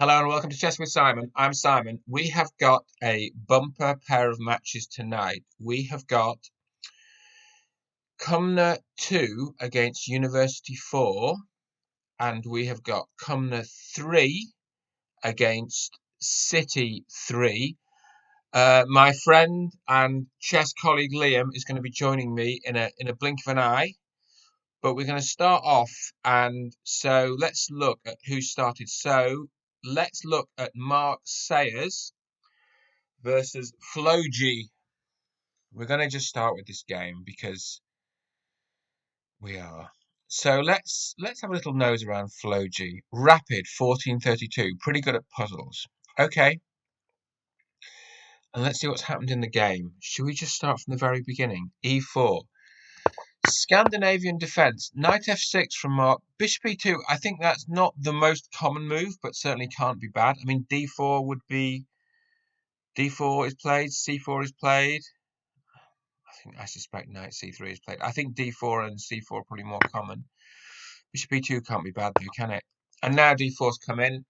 Hello and welcome to Chess with Simon. I'm Simon. We have got a bumper pair of matches tonight. We have got Cumnor 2 against University 4, and we have got Cumnor 3 against City 3. My friend and chess colleague Liam is going to be joining me in a blink of an eye. But we're going to start off, and so let's look at who started. So let's look at Mark Sayers versus Floji. We're going to just start with this game because we are. So let's have a little nose around Floji. Rapid 1432, pretty good at puzzles. Okay, and let's see what's happened in the game. Should we just start from the very beginning? E4. Scandinavian defense, knight f6 from Mark, bishop e2. I think that's not the most common move, but certainly can't be bad. I mean, d4 would be, d4 is played, c4 is played. I suspect knight c3 is played. I think d4 and c4 are probably more common. Bishop e2 can't be bad though, can it? And now d4's come in.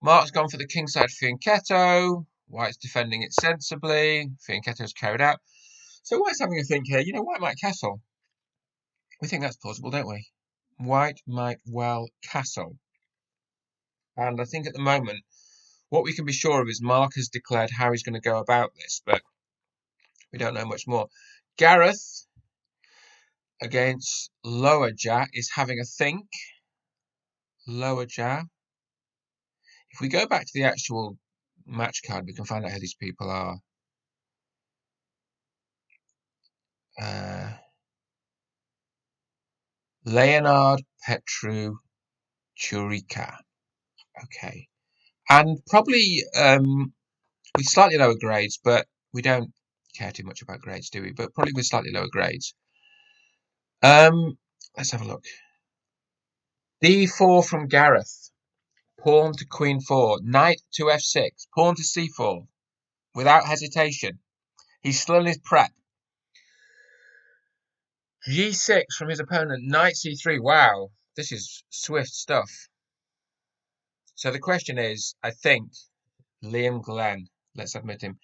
Mark's gone for the kingside fianchetto. White's defending it sensibly. Fianchetto's carried out. So White's having a think here. White might castle. We think that's plausible, don't we? White might well castle. And I think at the moment, what we can be sure of is Mark has declared how he's going to go about this, but we don't know much more. Gareth against Lower Jack is having a think. Lower Jack. If we go back to the actual match card, we can find out who these people are. Leonard Petru Churika. Okay. And probably with slightly lower grades, but we don't care too much about grades, do we? But probably with slightly lower grades. Let's have a look. D4 from Gareth. Pawn to queen 4. Knight to f6. Pawn to c4. Without hesitation. He's still in his prep. G6 from his opponent. Knight c3. Wow. This is swift stuff. So the question is, I think, Liam Glenn. Let's admit him.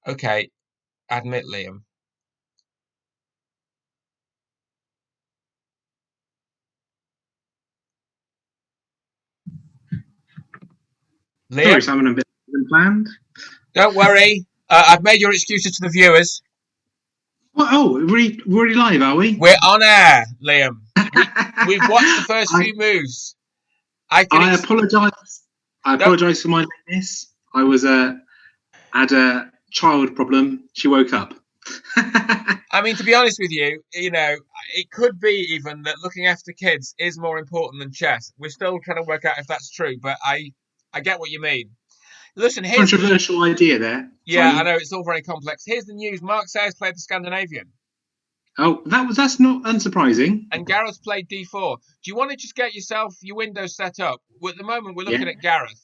Okay, admit Liam. Liam? Sorry, Simon, a bit than planned. Don't worry. I've made your excuses to the viewers. Well, we're already live, are we? We're on air, Liam. We've watched the first few moves. I apologise. I apologise for my lateness. I was had a child problem. She woke up. I mean, to be honest with you, it could be even that looking after kids is more important than chess. We're still trying to work out if that's true, but I get what you mean. Listen, here's controversial idea there. Yeah, Simon. I know it's all very complex. Here's the news: Mark Sayers played the Scandinavian. Oh, that's not unsurprising. And Gareth played d4. Do you want to just get yourself your windows set up? At the moment, we're looking at Gareth.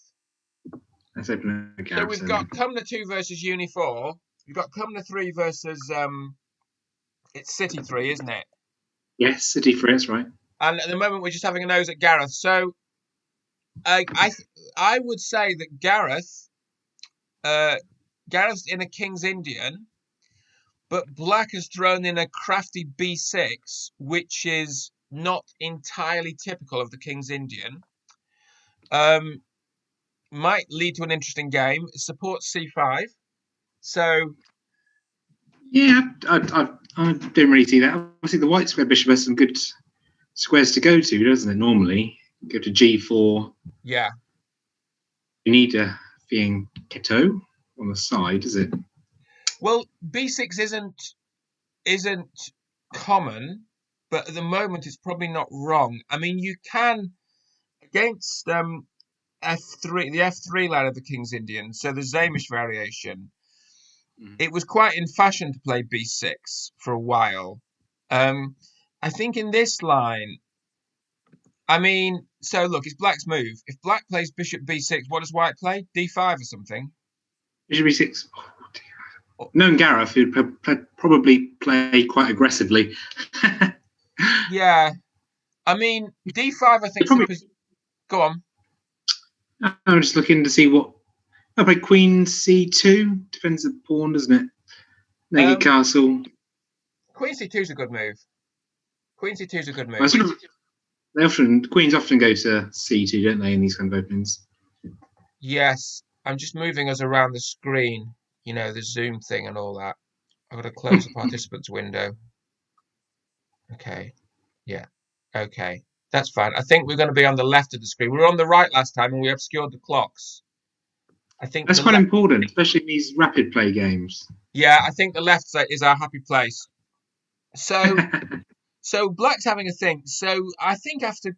Let's open a Gareth. So we've got Cumnor 2 versus Uni 4. We've got Cumnor 3 versus it's City 3, isn't it? Yes, City 3. That's right. And at the moment, we're just having a nose at Gareth. So I would say that Gareth's in a King's Indian, but Black has thrown in a crafty b6, which is not entirely typical of the King's Indian. Might lead to an interesting game. It supports c5. So yeah, I didn't really see that. Obviously, the white square bishop has some good squares to go to, doesn't it? Normally, go to g4. Yeah. You need a fianchetto on the side, is it? Well, b6 isn't common, but at the moment it's probably not wrong. I mean, you can against f3, the f3 line of the King's Indian, so the Zamish variation. It was quite in fashion to play b6 for a while. I think in this line, I mean, so look, it's Black's move. If Black plays bishop b6, what does White play? d5 or something? Bishop b6. Knowing Gareth, he'd probably play quite aggressively. Yeah. I mean, d5, I think... Go on. I'm just looking to see what. I play Queen C2. Defends the pawn, doesn't it? Naked Um, castle. Queen C2 is a good move. Queen C2 is a good I move. sort of, queens often go to C2, don't they, in these kind of openings? Yes, I'm just moving us around the screen. You know, the zoom thing and all that. I've got to close the participants window. Okay. Yeah. Okay. That's fine. I think we're going to be on the left of the screen. We were on the right last time and we obscured the clocks. I think That's the quite left. important, especially in these rapid play games. Yeah, I think the left is our happy place. So, Black's having a think. So I think after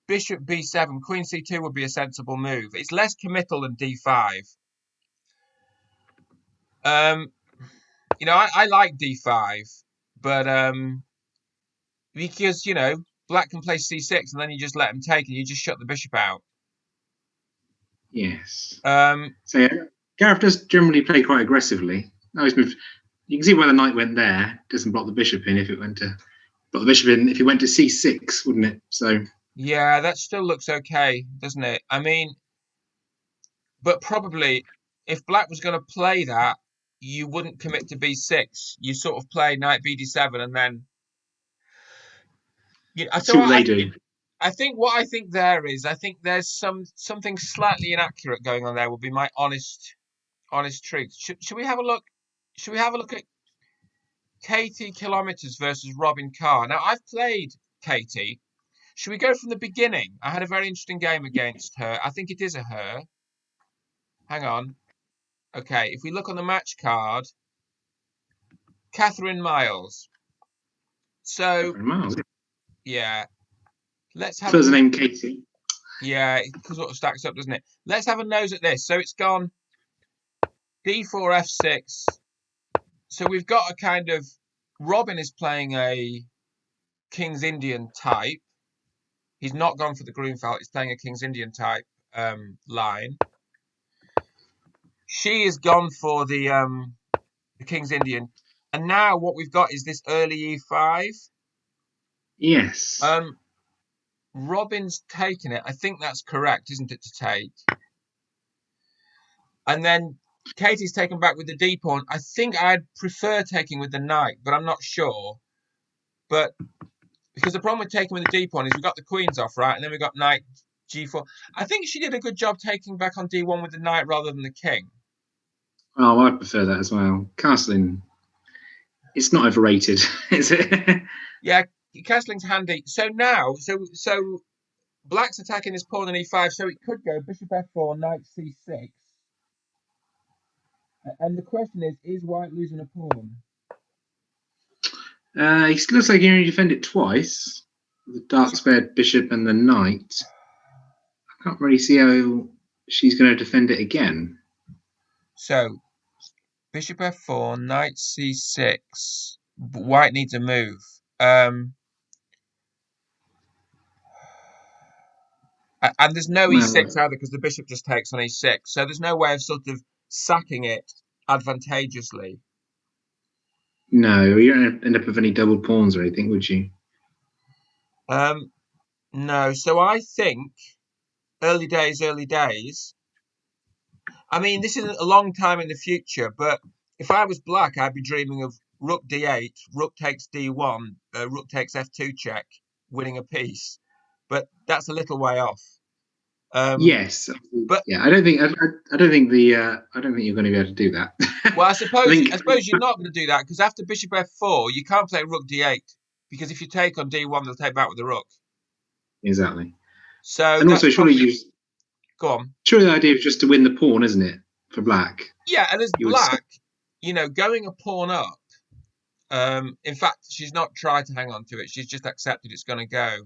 Bishop B7, Queen C2 would be a sensible move. It's less committal than D5. Um, I like D5, but because Black can play C6 and then you just let him take and you just shut the bishop out. Yes. Um, So yeah, Gareth does generally play quite aggressively. Now he's moved. You can see where the knight went there. Doesn't block the bishop in if it went to block the bishop in if he went to C6, wouldn't it? So yeah, that still looks okay, doesn't it? I mean, but probably if Black was going to play that, you wouldn't commit to B6. You sort of play knight BD7 and then see so what they do. I think what I think there is, I think there's something slightly inaccurate going on there. Would be my honest truth. Should we have a look? Should we have a look at Katie Kilometers versus Robin Carr? Now I've played Katie. Should we go from the beginning? I had a very interesting game against her. I think it is a her. Hang on. Okay, if we look on the match card, Catherine Miles. So Catherine Miles. yeah, let's have a Prefers the name Katie. yeah, it sort of stacks up, doesn't it? Let's have a nose at this. So it's gone D4 F6. So we've got a kind of Robin is playing a King's Indian type. He's not gone for the Grunfeld. He's playing a King's Indian type line. She has gone for the King's Indian, and now what we've got is this early E5. Yes. Um, Robin's taken it. I think that's correct, isn't it, to take? And then Katie's taken back with the D pawn. I think I'd prefer taking with the knight, but I'm not sure. But because the problem with taking with the D pawn is we got the queens off, right? And then we got knight G4. I think she did a good job taking back on D1 with the knight rather than the king. Oh, I prefer that as well. Castling. It's not overrated, is it? Yeah, castling's handy. So now, so Black's attacking his pawn in E5, so it could go bishop F4, knight C6. And the question is White losing a pawn? He looks like he only defended it twice. The dark squared bishop and the knight. I can't really see how she's going to defend it again. So bishop F4, knight C6. White needs a move. And there's no E6 Well, either because the bishop just takes on E6. So there's no way of sort of sacking it advantageously. no, you don't end up with any double pawns or anything, would you? Um, no. So I think early days, early days. I mean, this isn't a long time in the future, but if I was Black, I'd be dreaming of Rook D8, Rook takes D1, Rook takes F2 check, winning a piece. But that's a little way off. Um, Yes. but Yeah, I don't think. I don't think the. I don't think you're going to be able to do that. well, I I suppose think you're not going to do that because after Bishop F4, you can't play Rook D8 because if you take on D1, they'll take back with the Rook. exactly. So And that's also, surely probably you. go on. Surely the idea is just to win the pawn, isn't it? For Black, Yeah, and as you would say. Black, going a pawn up. In fact, she's not tried to hang on to it. She's just accepted it's going to go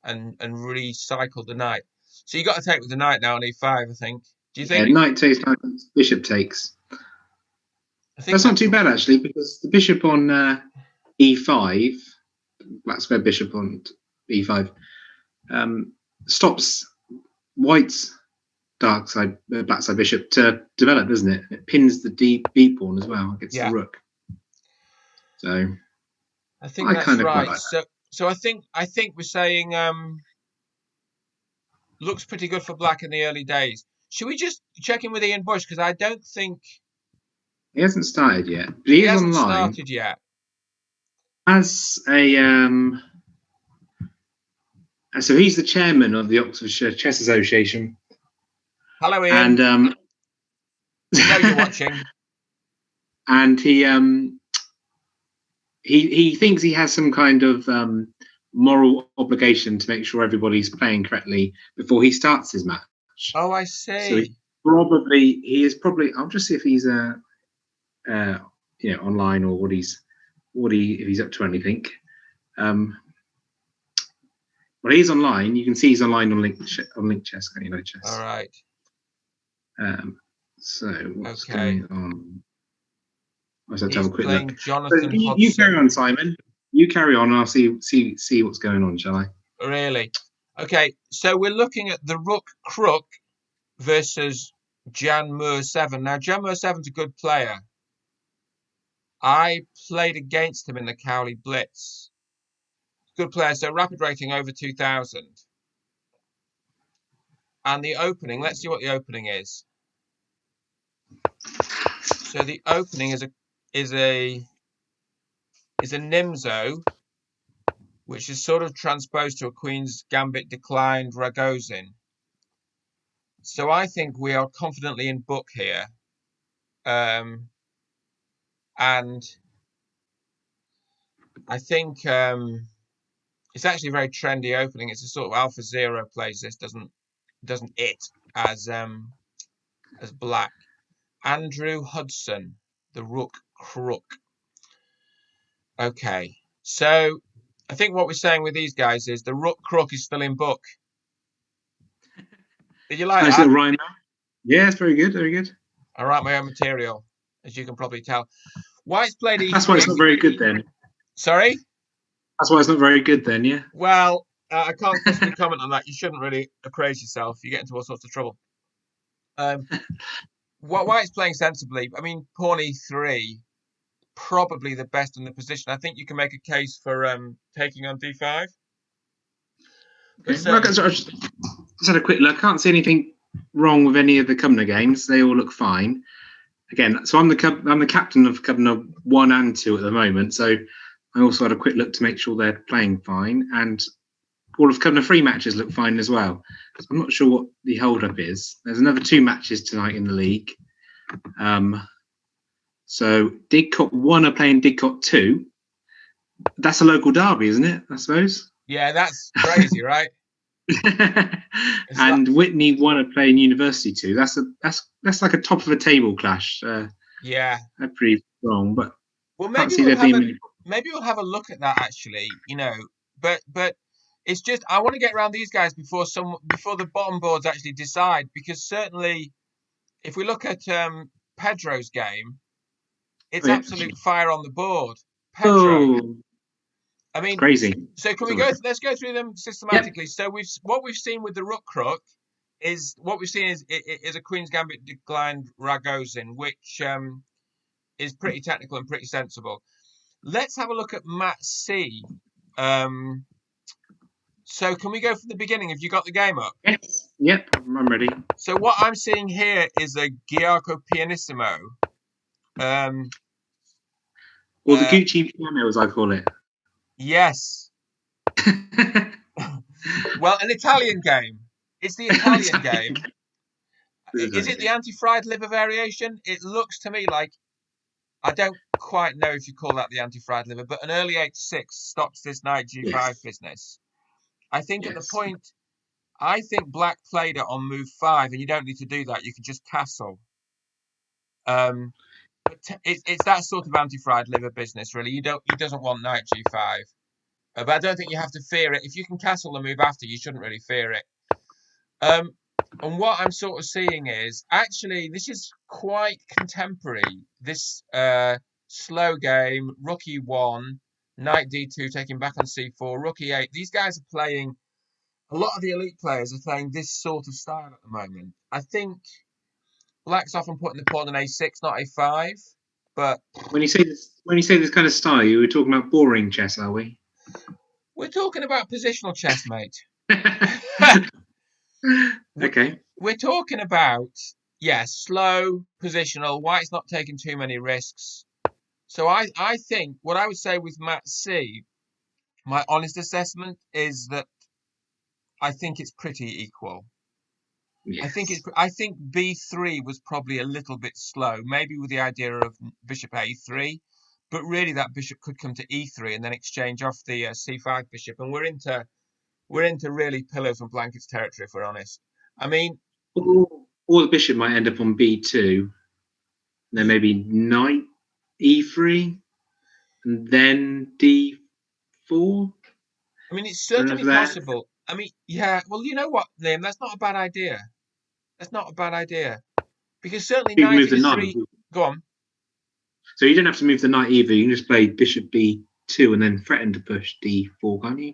and recycled the knight. So you got to take with the knight now on E5, I think. Do you Yeah, think? knight takes, knight, bishop takes. I think That's not that's too bad actually, because the bishop on e5, black square bishop on e5, stops white's dark side, black side bishop to develop, doesn't it? It pins the b pawn as well against the yeah. rook. So I think I that's kind of quite right. like that. So I think we're saying looks pretty good for black in the early days. Should we just check in with Ian Bush? Because I don't think He hasn't started yet, but he he is hasn't online started yet. as a. So he's the chairman of the Oxfordshire Chess Association, Hello, and Ian. We know you're watching. and he thinks he has some kind of moral obligation to make sure everybody's playing correctly before he starts his match. Oh, I So see. he is probably. I'll just see if he's online or if he's up to anything. Well, he's online. You can see he's online on Link Chess, can't you? Know Chess. All right. So what's Okay. going on? I just have to have He's a quick playing look. So Jonathan you carry Hodson. on, Simon. You carry on, and I'll see what's going on. Shall I? Really? Okay. So we're looking at the Rook Crook versus Jan Moore 7. Now, Jan Moore 7's a good player. I played against him in the Cowley Blitz. Good player. So rapid rating over 2000. And the opening, let's see what the opening is. So the opening is a Nimzo, which is sort of transposed to a Queen's Gambit declined Ragozin. So I think we are confidently in book here. And I think it's actually a very trendy opening. It's a sort of Alpha Zero plays this, doesn't it, as black. Andrew Hudson, the Rook Crook. Okay. So I think what we're saying with these guys is the Rook Crook is still in book. Did you like Nice that? little rhyme. Yeah, it's very good. Very good. I write my own material, as you can probably tell. White's played That's why it's E3. not very good then. Sorry? That's why it's not very good then. Yeah. Well, I can't possibly comment on that. You shouldn't really appraise yourself. You get into all sorts of trouble. White's playing sensibly. I mean, pawn E3, probably the best in the position. I think you can make a case for taking on D5. But Okay. Well, I certainly, just had a quick look. I can't see anything wrong with any of the Cumnor games. They all look fine. Again, so I'm the captain of Cumnor 1 and 2 at the moment. So I also had a quick look to make sure they're playing fine, and all of Cumnor 3 matches look fine as well. So I'm not sure what the hold up is. There's another 2 matches tonight in the league. So Didcot 1 are playing Didcot 2. That's a local derby, isn't it? I suppose. yeah, that's crazy, right? It's like, And Whitney 1 are playing University 2. That's like a top of a table clash. yeah. They're pretty strong, but Well, can't see there being many. maybe we'll have a look at that actually. But it's just I want to get around these guys before the bottom boards actually decide, because certainly if we look at Pedro's game, Oh, it's yeah. absolute fire on the board. Pedro. Oh, I it's mean, crazy. so can we Sorry. go? Let's go through them Yep. systematically. So what we've seen with the Rook Crook is what we've seen is a Queen's Gambit declined Ragozin, which is pretty technical and pretty sensible. Let's have a look at Matt C. Um, so can we go from the beginning? Have you got the game up? Yes. Yep. I'm ready. So what I'm seeing here is a Giaco Pianissimo. Um, Or the uh, Gucci piano, as I call it. yes. Well, an Italian game. It's the Italian game. Is it the anti-fried liver variation? It looks to me like I don't quite know if you call that the anti-fried liver, but an early H6 stops this knight G5 Yes. business. I think at the Yes. point, I think Black played it on move 5, and you don't need to do that. You can just castle. But it's that sort of anti-fried liver business, really. He doesn't want knight G5, but I don't think you have to fear it. If you can castle the move after, you shouldn't really fear it. And what I'm sort of seeing is actually this is quite contemporary. This slow game, rook e1, knight d2, taking back on c4, rook e8. These guys are playing. A lot of the elite players are playing this sort of style at the moment. I think Black's often putting the pawn on a6, not a5. But When you say this kind of style, you were talking about boring chess, are we? we're talking about positional chess, mate. we're, Okay. we're talking about, slow, positional. White's not taking too many risks. So I think what I would say with Mat C, my honest assessment is that I think it's pretty equal. Yes. I think B3 was probably a little bit slow, maybe with the idea of bishop A3, but really that bishop could come to E3 and then exchange off the C5 bishop, and we're into really pillows and blankets territory if we're honest. I mean, Or the bishop might end up on B2, then maybe knight E3, and then D4. I mean, it's Run over certainly there. possible. I mean, yeah. Well, you know what, Liam? That's not a bad idea. That's not a bad idea because certainly You can knight move the knight. E3. Go on. So you don't have to move the knight either. You can just play bishop B2 and then threaten to push D4, can't you?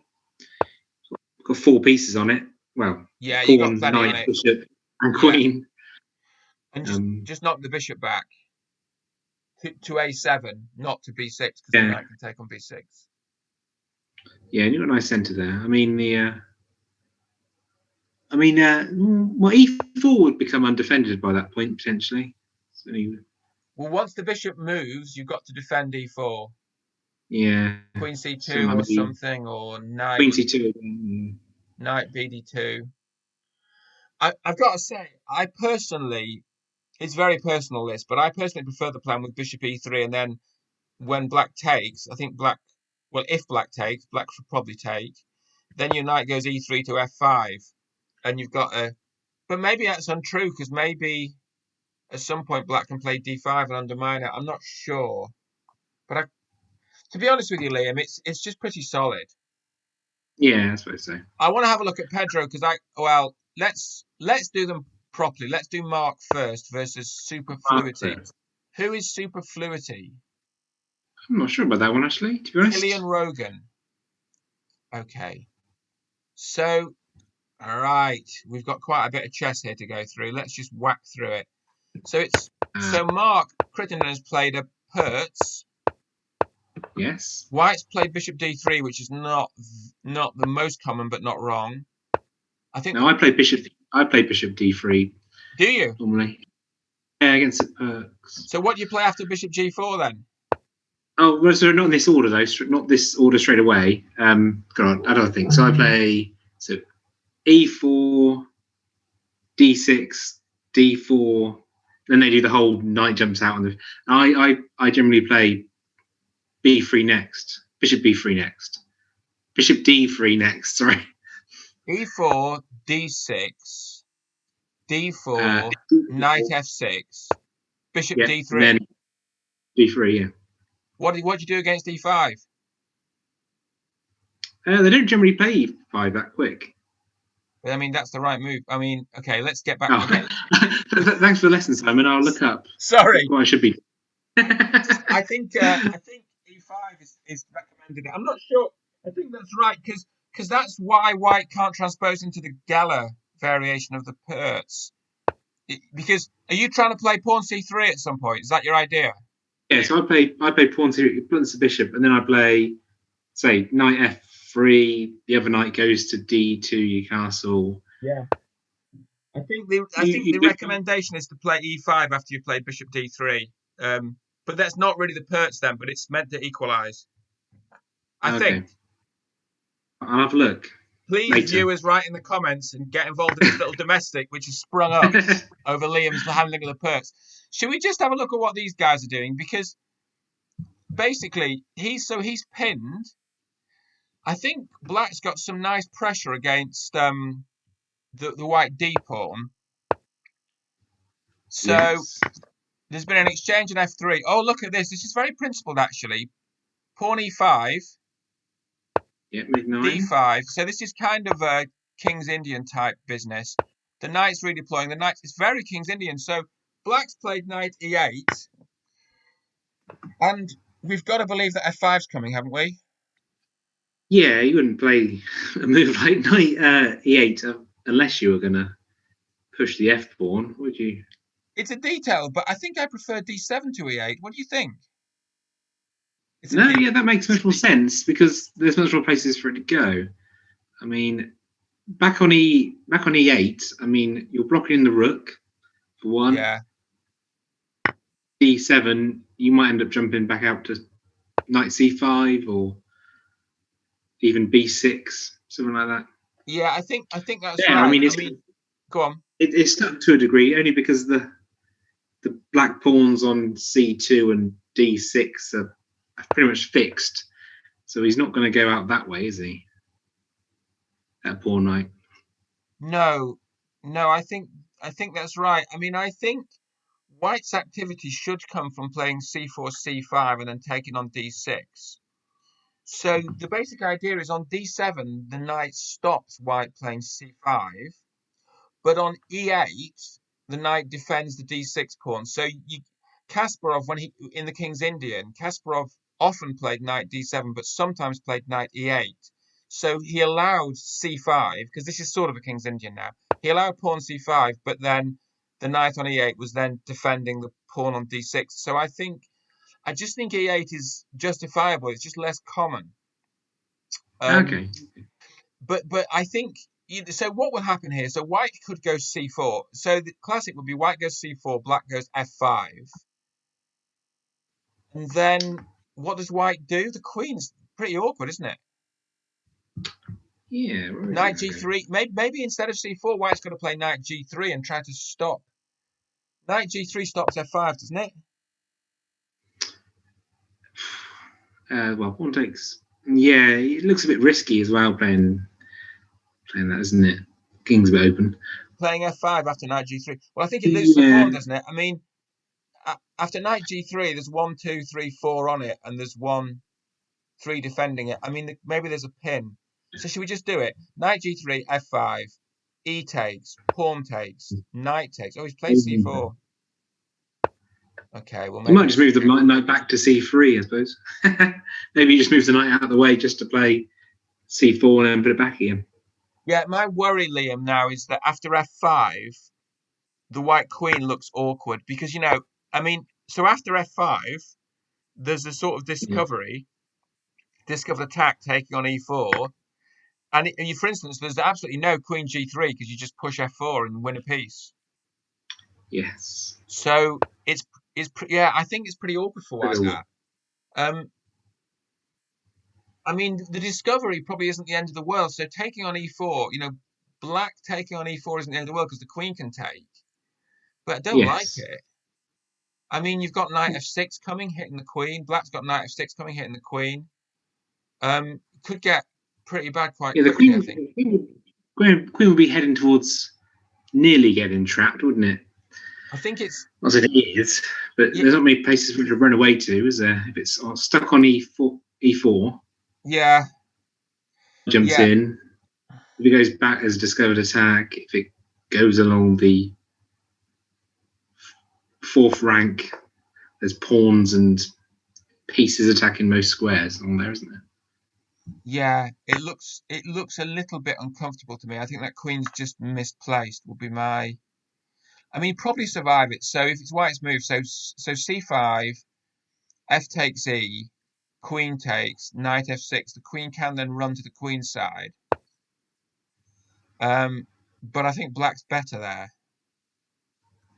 Got four pieces on it. Well, Yeah, you got pawn, plenty on knight, it. bishop, and Yeah, queen. and just Um, just knock the bishop back to A7, not to B6 because the yeah, knight can take on B6. yeah, and you've got a nice centre there. Well, E4 would become undefended by that point potentially. So Well, once the bishop moves, you've got to defend E4, yeah, Queen so C2 or maybe something, or Queen C2 again. knight BD2. I've got to say, I personally, it's very personal this, but I personally prefer the plan with bishop E3, and then when black takes, I think if black takes, black should probably take. Then your knight goes E3 to F5, and you've got a. But maybe that's untrue because maybe at some point black can play D5 and undermine it. I'm not sure, but to be honest with you, Liam, it's just pretty solid. Yeah, that's what I say. I want to have a look at Pedro because let's do them properly. Let's do Mark first versus Mark Superfluity. first. Who is Superfluity? I'm not sure about that one actually, to be Killian honest. Rogan. Okay. So, all right, we've got quite a bit of chess here to go through. Let's just whack through it. Uh, So Mark Crittenden has played a Pertz. yes. White's played Bishop D3, which is not the most common, but not wrong. I think No, the I play Bishop D3 do you? normally. Yeah, against the Perks. So what do you play after Bishop G4 then? Oh, well, so not in this order though. Not this order straight away. God, I don't think so. I play so E4, D6, D4. Then they do the whole knight jumps out on the. I generally play B3 next. Bishop B3 next. Bishop D3 next. Sorry. E4, D6, Uh, D4, Knight F6, Bishop yeah, and then D3. D3. Yeah. What do you do against E5? They don't generally play E5 that quick. I mean, that's the right move. I mean, okay, let's get back. Oh, Okay, thanks for the lesson, Simon. I'll look up sorry. what I should be. I think E5 is recommended. I'm not sure. I think that's right because that's why White can't transpose into the Geller variation of the Pertz. Because are you trying to play Pawn C3 at some point? Is that your idea? Yeah, so I play pawn to blunts the bishop, and then I play say knight f3. The other knight goes to d2, you castle. Yeah. I think the You recommendation is to play E5 after you play Bishop D3. But that's not really the Pertz then, but it's meant to equalise. I think. okay? I'll have a look Please, later. viewers, write in the comments and get involved in this little domestic which has sprung up over Liam's handling of the Pertz. Should we just have a look at what these guys are doing? Because basically, he's pinned. I think Black's got some nice pressure against the white D pawn. So Yes. there's been an exchange on F3. Oh, look at this. This is very principled, actually. Pawn E5, Yeah, move 9. D5. So this is kind of a King's Indian type business. The knight's redeploying. The knight is very King's Indian. So Black's played knight E8. And we've got to believe that F5's coming, haven't we? Yeah, you wouldn't play a move like knight e8 unless you were gonna push the f pawn, would you? It's a detail, but I think I prefer D7 to E8. What do you think? It's a No, D. yeah, that makes much more sense because there's much more places for it to go. I mean, back on E8. I mean, you're blocking the rook for one. Yeah. D7, you might end up jumping back out to knight C5 or even B6, something like that. Yeah, I think that's Yeah, I right. mean, I mean, go on. it's stuck to a degree only because the black pawns on C2 and D6 are pretty much fixed. So he's not going to go out that way, is he? That poor knight. No, no, I think that's right. I mean, I think White's activity should come from playing C4, C5, and then taking on D6. So the basic idea is on D7, the knight stops White playing C5, but on E8, the knight defends the D6 pawn. So Kasparov, when he in the King's Indian, Kasparov often played knight D7, but sometimes played knight E8. So he allowed C5 because this is sort of a King's Indian now. He allowed pawn C5, but then the knight on E8 was then defending the pawn on D6. So I just think E8 is justifiable. It's just less common. Um, Okay. but I think so. What will happen here? So White could go C4. So the classic would be White goes C4, Black goes F5, and then what does White do? The Queen's pretty awkward, isn't it? Yeah, where is it Knight going to go? G3. Maybe instead of C4, White's got to play Knight G3 and try to stop. Knight G3 stops F5, doesn't it? Well, pawn takes. Yeah, it looks a bit risky as well playing that, isn't it? King's a bit open. Playing F5 after Knight G3. Well, I think it loses a Yeah. pawn, doesn't it? I mean, after Knight G3, there's 1, 2, 3, 4 on it, and there's 1, 3 defending it. I mean, maybe there's a pin. So should we just do it? Knight G3, F5, E takes, pawn takes, knight takes. Oh, he's played You C4. Okay, well might maybe just move the knight back to C3, I suppose. Maybe you just move the knight out of the way just to play C4 and then put it back again. yeah. My worry, Liam, now is that after F5, the white queen looks awkward because I mean, so after F5, there's a sort of Yeah. discovered attack taking on E4, and for instance, there's absolutely no Queen G3 because you just push F4 and win a piece. Yes. So yeah, I think it's pretty awkward for White Little. that. Um, I mean, the discovery probably isn't the end of the world. So taking on E4, Black taking on E4 isn't the end of the world because the Queen can take. But I don't like Yes. it. I mean, you've got Knight F6 coming, hitting the Queen. Black's got Knight F6 coming, hitting the Queen. Could get pretty bad quite Yeah, the quickly, I think. Queen would be heading towards nearly getting trapped, wouldn't it? I think it's Not that it is, but yeah, there's not many places for it to run away to, is there? If it's stuck on E4, yeah, jumps yeah, in. If it goes back as discovered attack, if it goes along the fourth rank, there's pawns and pieces attacking most squares on there, isn't there? yeah. It looks a little bit uncomfortable to me. I think that Queen's just misplaced. Would be my. I mean, probably survive it. So if it's White's move, so C5, F takes E, Queen takes, Knight F6. The Queen can then run to the Queen's side. Um, but I think Black's better there.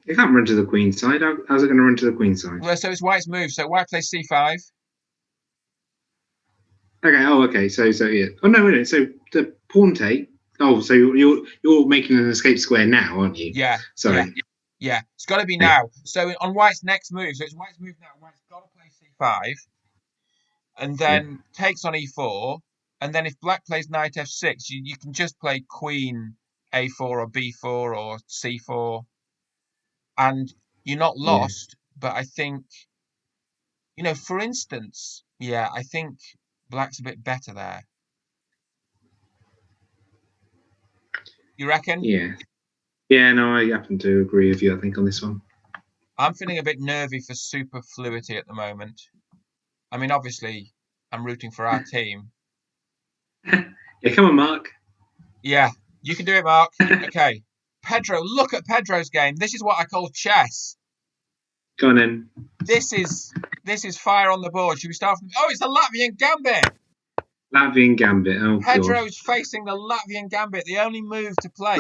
It can't run to the queen side. How's it going to run to the queen side? Well, so it's White's move. So White plays C5. Okay. Oh, okay. So yeah. Oh no, wait. So the pawn take. Oh, so you're making an escape square now, aren't you? Yeah, yeah, Sorry. yeah. It's got to be Okay. now. So on White's next move, so it's White's move now. White's got to play C5 and Yeah. then takes on E4. And then if Black plays Knight F6, you can just play Queen A4 or B4 or C4. And you're not Yeah. lost. But I think, for instance, yeah, I think Black's a bit better there. You reckon? Yeah. Yeah. No, I happen to agree with you. I think on this one. I'm feeling a bit nervy for superfluity at the moment. I mean, obviously, I'm rooting for our team. Yeah. Come on, Mark. Yeah, you can do it, Mark. Okay. Pedro, look at Pedro's game. This is what I call chess. Go on then. This is fire on the board. Should we start from? Oh, it's the Latvian gambit. Latvian Gambit. Oh god. Pedro's facing the Latvian Gambit, the only move to play.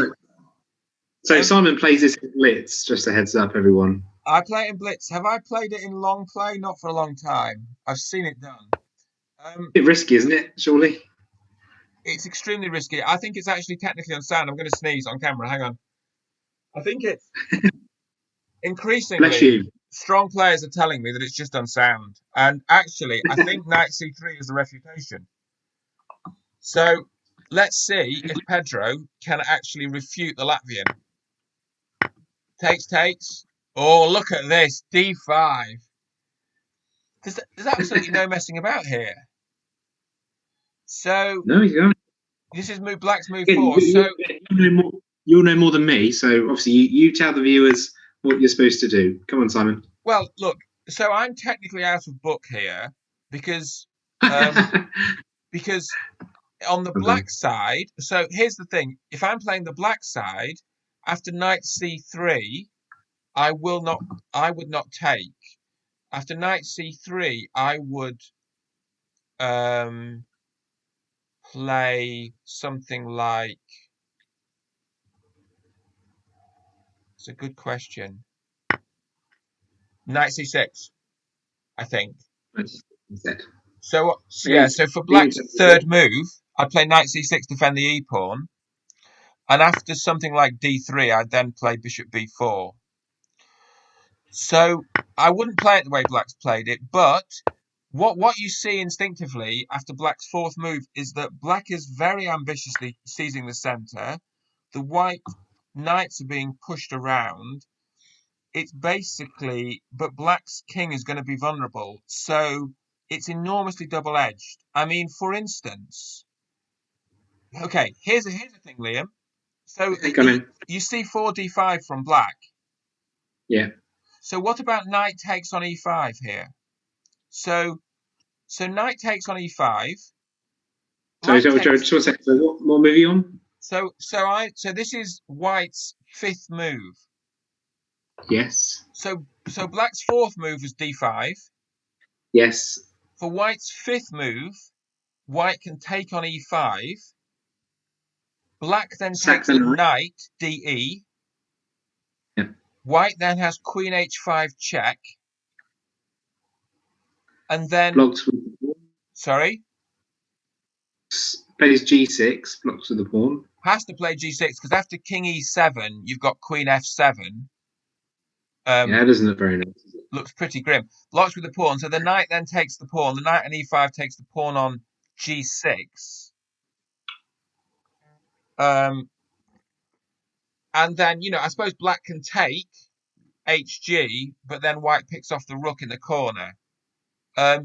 So Simon plays this in Blitz. Just a heads up, everyone. I play it in Blitz. Have I played it in long play? Not for a long time. I've seen it done. Bit risky, isn't it? Surely. It's extremely risky. I think it's actually technically unsound. I'm going to sneeze on camera. Hang on. I think it's Bless increasingly you. strong players are telling me that it's just unsound. And actually, I think knight c3 is a refutation. So let's see if Pedro can actually refute the Latvian. Takes. Oh, look at this. d5. There's absolutely no messing about here. So No, you go. this is Black's move Again, 4. So you know more. You'll know more than me. So obviously, you tell the viewers what you're supposed to do. Come on, Simon. well, look. So I'm technically out of book here because because on the black side. So here's the thing: if I'm playing the black side after knight c3, I will not. I would not take. After knight c3, I would play something like. It's a good question. Knight c6, I think. So yeah, so for Black's third move, I'd play knight c6, defend the e pawn, and after something like d3, I'd then play bishop b4. So I wouldn't play it the way Black's played it, but what you see instinctively after Black's fourth move is that Black is very ambitiously seizing the center. The white knights are being pushed around. It's basically, but Black's king is going to be vulnerable. So it's enormously double-edged. I mean, for instance, okay, here's a thing, Liam. So you see 4d5 from Black. Yeah. So what about knight takes on e5 here? So knight takes on e5. Sorry, just one second. So what move are you on? So this is White's fifth move. Yes. So Black's fourth move was d5. Yes. For White's fifth move, White can take on e5. Black then takes the knight, de. Yeah. White then has queen h5 check. And then... Blocks with the pawn. Sorry? Plays g6, blocks with the pawn. Has to play g6, because after king e7, you've got queen f7. Yeah, that doesn't look very nice. Looks pretty grim. Blocks with the pawn. So the knight then takes the pawn. The knight on e5 takes the pawn on g6. And then, I suppose Black can take hg, but then White picks off the rook in the corner.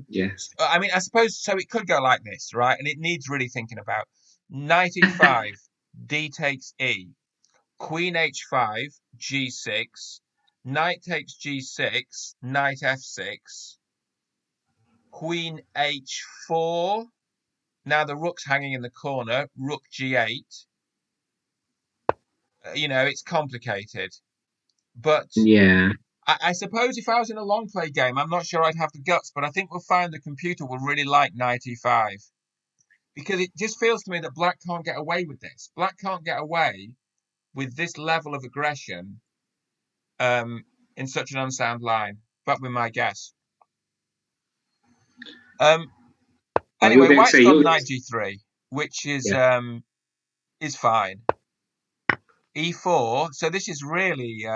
Yes. I mean, I suppose, so it could go like this, right? And it needs really thinking about. Knight e5, d takes e. Queen h5, g6. Knight takes g6, knight f6. Queen h4. Now the rook's hanging in the corner. Rook g8. It's complicated. But yeah, I suppose if I was in a long play game, I'm not sure I'd have the guts. But I think we'll find the computer will really like knight e5. Because it just feels to me that Black can't get away with this. Black can't get away with this level of aggression in such an unsound line. That would be my guess. Anyway, White's got knight g3, which is fine. e4. So this is really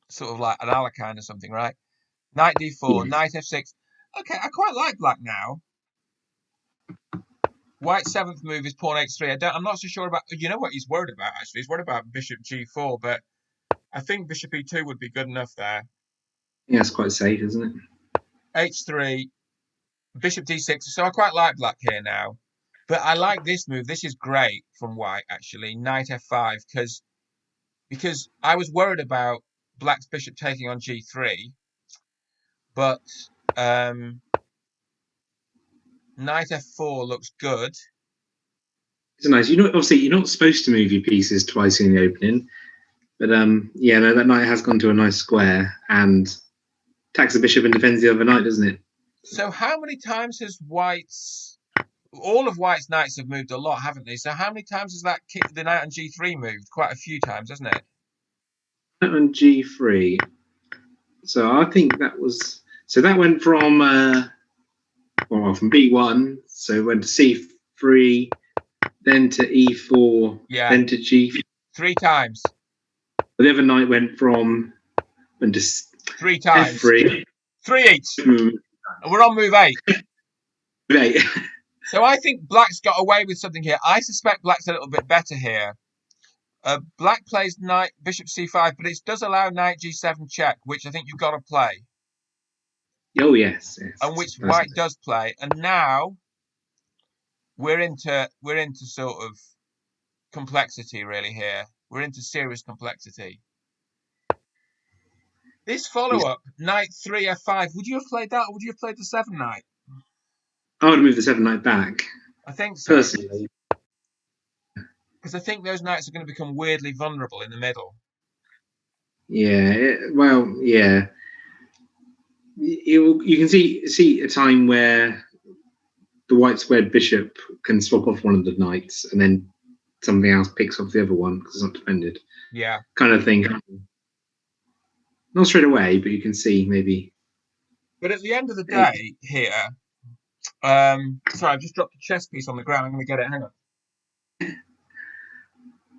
sort of like an Alekhine or something, right? Knight d4, knight f6. Okay, I quite like Black now. White's seventh move is pawn h3. I'm not so sure about. You know what he's worried about, actually? He's worried about bishop g4, but I think bishop e2 would be good enough there. Yeah, it's quite safe, isn't it? h3, bishop d6. So I quite like Black here now. But I like this move. This is great from White, actually. Knight f5, because I was worried about Black's bishop taking on g3. But knight f4 looks good. It's nice. Obviously, you're not supposed to move your pieces twice in the opening. But yeah, no, that knight has gone to a nice square and attacks the bishop and defends the other knight, doesn't it? So how many times has White's All of White's knights have moved a lot, haven't they? So how many times has that the knight on G3 moved? Quite a few times, hasn't it? On G3. So I think that was that went from from B1, so it went to C3, then to E4, Yeah, then to G. 3 times. The other knight went to 3 times. F3. 3 each. Move And we're on move 8. 8. So I think Black's got away with something here. I suspect Black's a little bit better here. Black plays knight bishop c5, but it does allow knight g7 check, which I think you've got to play, Oh yes, and yes. which White does play. And now we're into sort of complexity really here. We're into serious complexity. This follow up, knight 3 f5. Would you have played that, or would you have played the 7 knight? I would move the 7 knight back I think so, personally. because I think those knights are going to become weirdly vulnerable in the middle. Yeah, well, yeah. You can see a time where the white squared bishop can swap off one of the knights, and then something else picks off the other one because it's not defended. Yeah. Kind of thing. Not straight away, but you can see maybe. But at the end of the day, here, sorry, I've just dropped a chess piece on the ground. I'm going to get it. Hang on.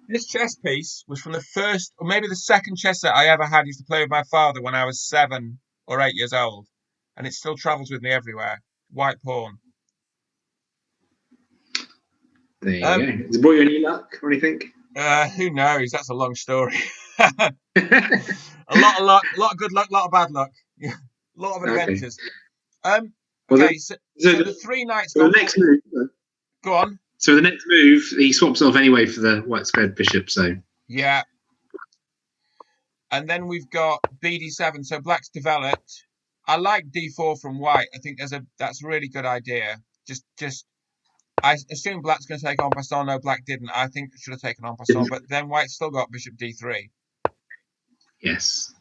This chess piece was from the first, or maybe the second chess set I ever had. I used to play with my father when I was 7 or 8 years old, and it still travels with me everywhere. White pawn. There you go. Has it brought you any luck or anything? Who knows? That's a long story. A lot of luck, a lot of good luck, a lot of bad luck, a lot of Okay. adventures. Well, Okay, so the 3 knights the gone. next move. Go on. So the next move, he swaps off anyway for the white squared bishop. So Yeah, and then we've got BD7. So Black's developed. I like D4 from White. I think that's a really good idea. Just I assume Black's going to take en passant. No, Black didn't. I think it should have taken en passant, but then White's still got Bishop D3. yes.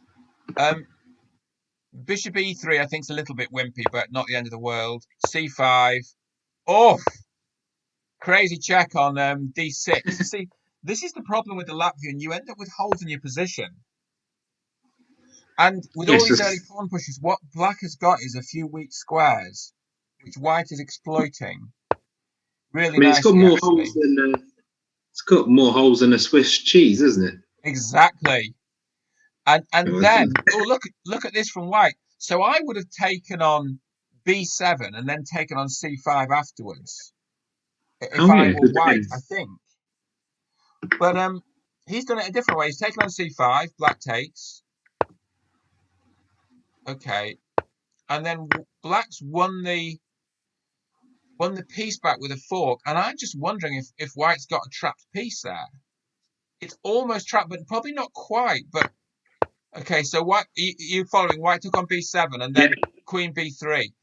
Bishop E3, I think, is a little bit wimpy, but not the end of the world. C5. Oh, crazy check on D6. You see, this is the problem with the Latvian. You end up with holes in your position. And with all Yes. these early pawn pushes, what Black has got is a few weak squares, which White is exploiting. Really It's got nicely, more actually. holes than it's got more holes than a Swiss cheese, isn't it? Exactly. And then, oh, look at this from White. So I would have taken on B7 and then taken on C5 afterwards if Oh I yeah, were White, I think. But he's done it a different way. He's taken on C5, Black takes. Okay. And then Black's won the piece back with a fork, and I'm just wondering if White's got a trapped piece there. It's almost trapped, but probably not quite. But okay, so White, you following? White took on B7 and Yeah. then Queen B3.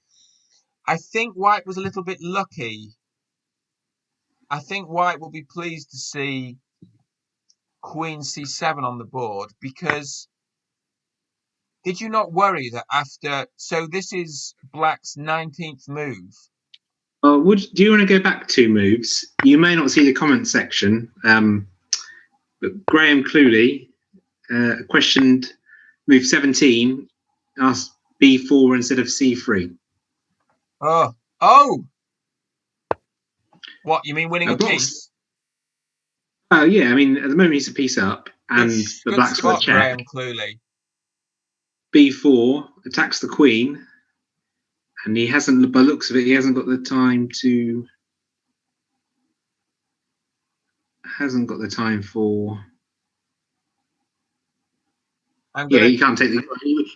I think White was a little bit lucky. I think White will be pleased to see Queen C7 on the board, because did you not worry that after? So this is Black's 19th move. Do you want to go back 2 moves? You may not see the comment section, but Graham Cluley questioned move 17, asked B4 instead of C3. Oh, what you mean, winning a piece? Oh yeah, I mean at the moment he's a piece up, and the Good black's got a spot, check. Graham Cluley. B4 attacks the queen, and he hasn't, by the looks of it, he hasn't got the time to. Hasn't got the time for. He can't take the.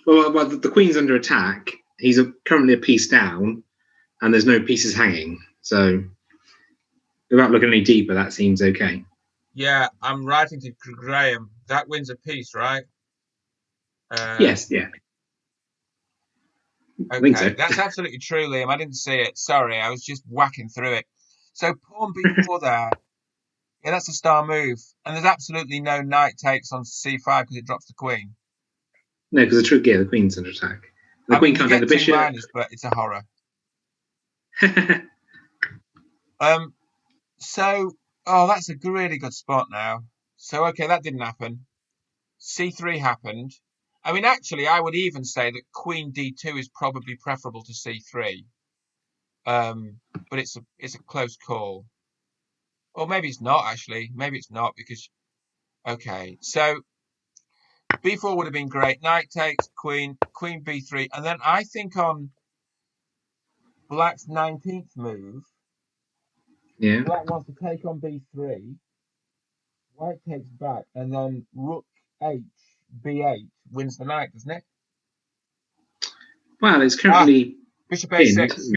Well, the queen's under attack. He's currently a piece down, and there's no pieces hanging. So, without looking any deeper, that seems okay. Yeah, I'm writing to Graham. That wins a piece, right? Yes, yeah. Okay, I think so. that's absolutely true, Liam. I didn't see it. Sorry, I was just whacking through it. So pawn b4 there. Yeah, that's a star move. And there's absolutely no knight takes on c5 because it drops the queen. No, because the queen's under attack. The queen You can't take get the two bishop. minus, but it's a horror. Um, so, oh, that's a really good spot now. So, okay, that didn't happen. C3 happened. I mean, actually, I would even say that Queen D2 is probably preferable to C3. Um, but it's a close call. Or maybe it's not actually. Maybe it's not because okay. So B4 would have been great. Knight takes Queen B3, and then I think on Black's 19th move, Yeah. Black wants to take on B3. White takes back, and then Rook H B8 wins the knight, doesn't it? Well, it's Ah, currently Bishop pinned. A6.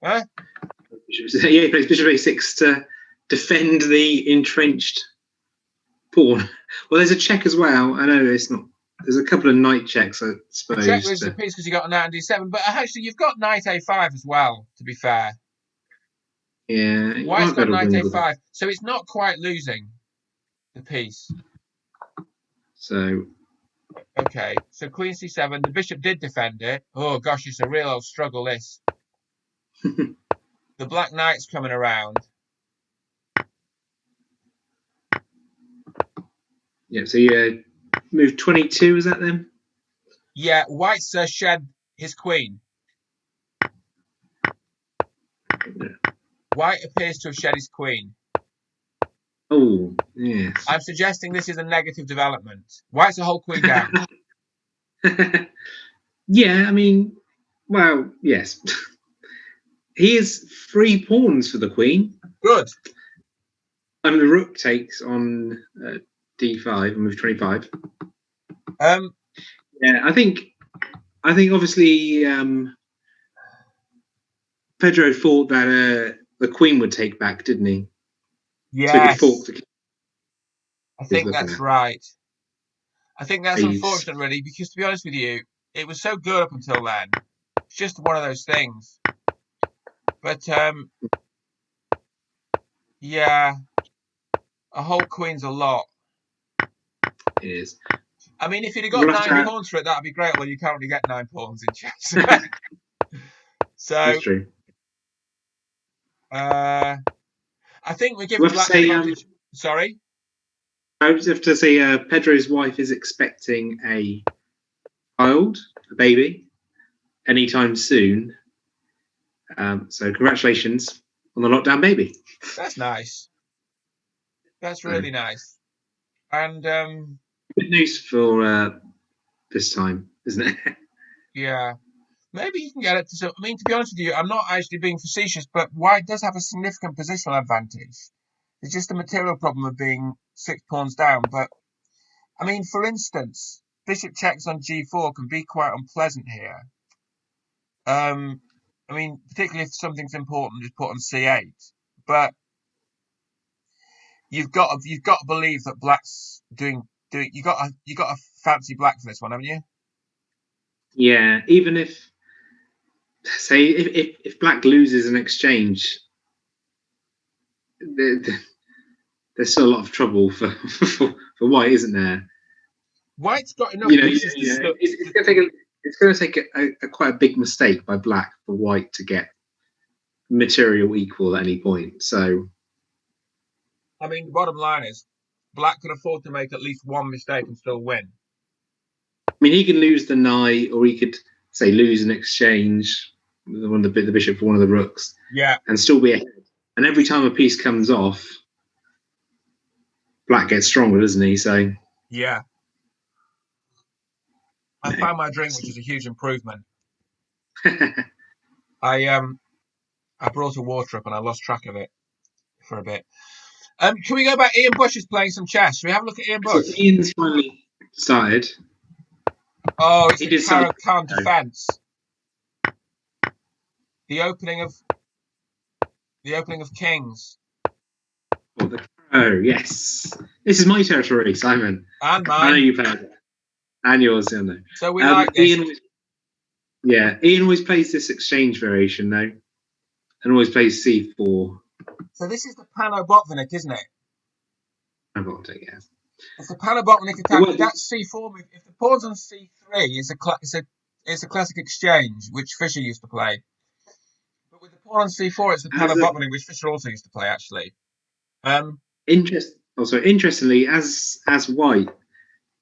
Huh? Yeah, he plays Bishop A6 to defend the entrenched pawn. Well, there's a check as well. I know it's not. There's a couple of knight checks, I The check suppose. loses a piece because you got a knight on D7, but actually you've got knight A5 as well. To be fair, Yeah, you White's might be got able to knight win with it. A5, so it's not quite losing the piece. So Okay, so Queen C7. The bishop did defend it. Oh gosh, it's a real old struggle. This. The black knight's coming around. yeah, so you move 22. Is that then? Yeah, White's shed his queen. White appears to have shed his queen. Oh, yes. I'm suggesting this is a negative development. White's a whole queen down. Yeah, I mean, well, yes. He is 3 pawns for the queen. Good. And the rook takes on d5 and move 25. Um. Yeah, I think obviously Pedro thought that the queen would take back, didn't he? So he could fork Yes, the king. I He's think looking that's at. right. I think that's He's unfortunate, really, because to be honest with you, it was so good up until then. It's just one of those things. But yeah, a whole queen's a lot. it is. I mean, if you'd have got We'll have nine to. pawns for it, that'd be great. Although you can't really get 9 pawns in chess. It's So true. uh, I think we're giving We'll have to black the say. advantage. Sorry. I would have to say Pedro's wife is expecting a child, a baby, anytime soon. So congratulations on the lockdown baby. That's nice. That's So, really nice. And good news for this time, isn't it? yeah, maybe you can get it to. So, I mean, to be honest with you, I'm not actually being facetious, but White does have a significant positional advantage. It's just a material problem of being 6 pawns down. But I mean, for instance, bishop checks on G4 can be quite unpleasant here. I mean, particularly if something's important, just put on C8. But you've got to believe that Black's doing. You got to fancy Black for this one, haven't you? Yeah. Even if say if Black loses an exchange, there, there's still a lot of trouble for White, isn't there? White's got enough You know, pieces to still. it's going to take a quite a big mistake by Black for White to get material equal at any point. So I mean, the bottom line is, Black can afford to make at least one mistake and still win. I mean, he could lose the knight, or he could say lose an exchange, one of the bishop for one of the rooks, Yeah, and still be ahead. And every time a piece comes off, Black gets stronger, doesn't he? So yeah. I no. found my drink, which is a huge improvement. I I brought a water up and I lost track of it for a bit. Can we go back? Ian Bush is playing some chess. Should we have a look at Ian So Bush? Ian's finally started. Oh, it's He a did start. Caro Khan defense. The opening of the opening of Kings Oh yes, this is my territory, Simon. and I know mine. you played it, and yours, I know. So we like this. Ian, Ian always plays this exchange variation though, and always plays c4. So this is the Pano Botvinnik, isn't it? I've got to guess. It's the Pano Botvinnik It attack. was, That C4 move. If the pawn's on C3, it's a classic exchange, which Fischer used to play. But with the pawn on c4, it's the As pattern a bottoming, which Fischer also used to play actually. Um, interestingly, as white,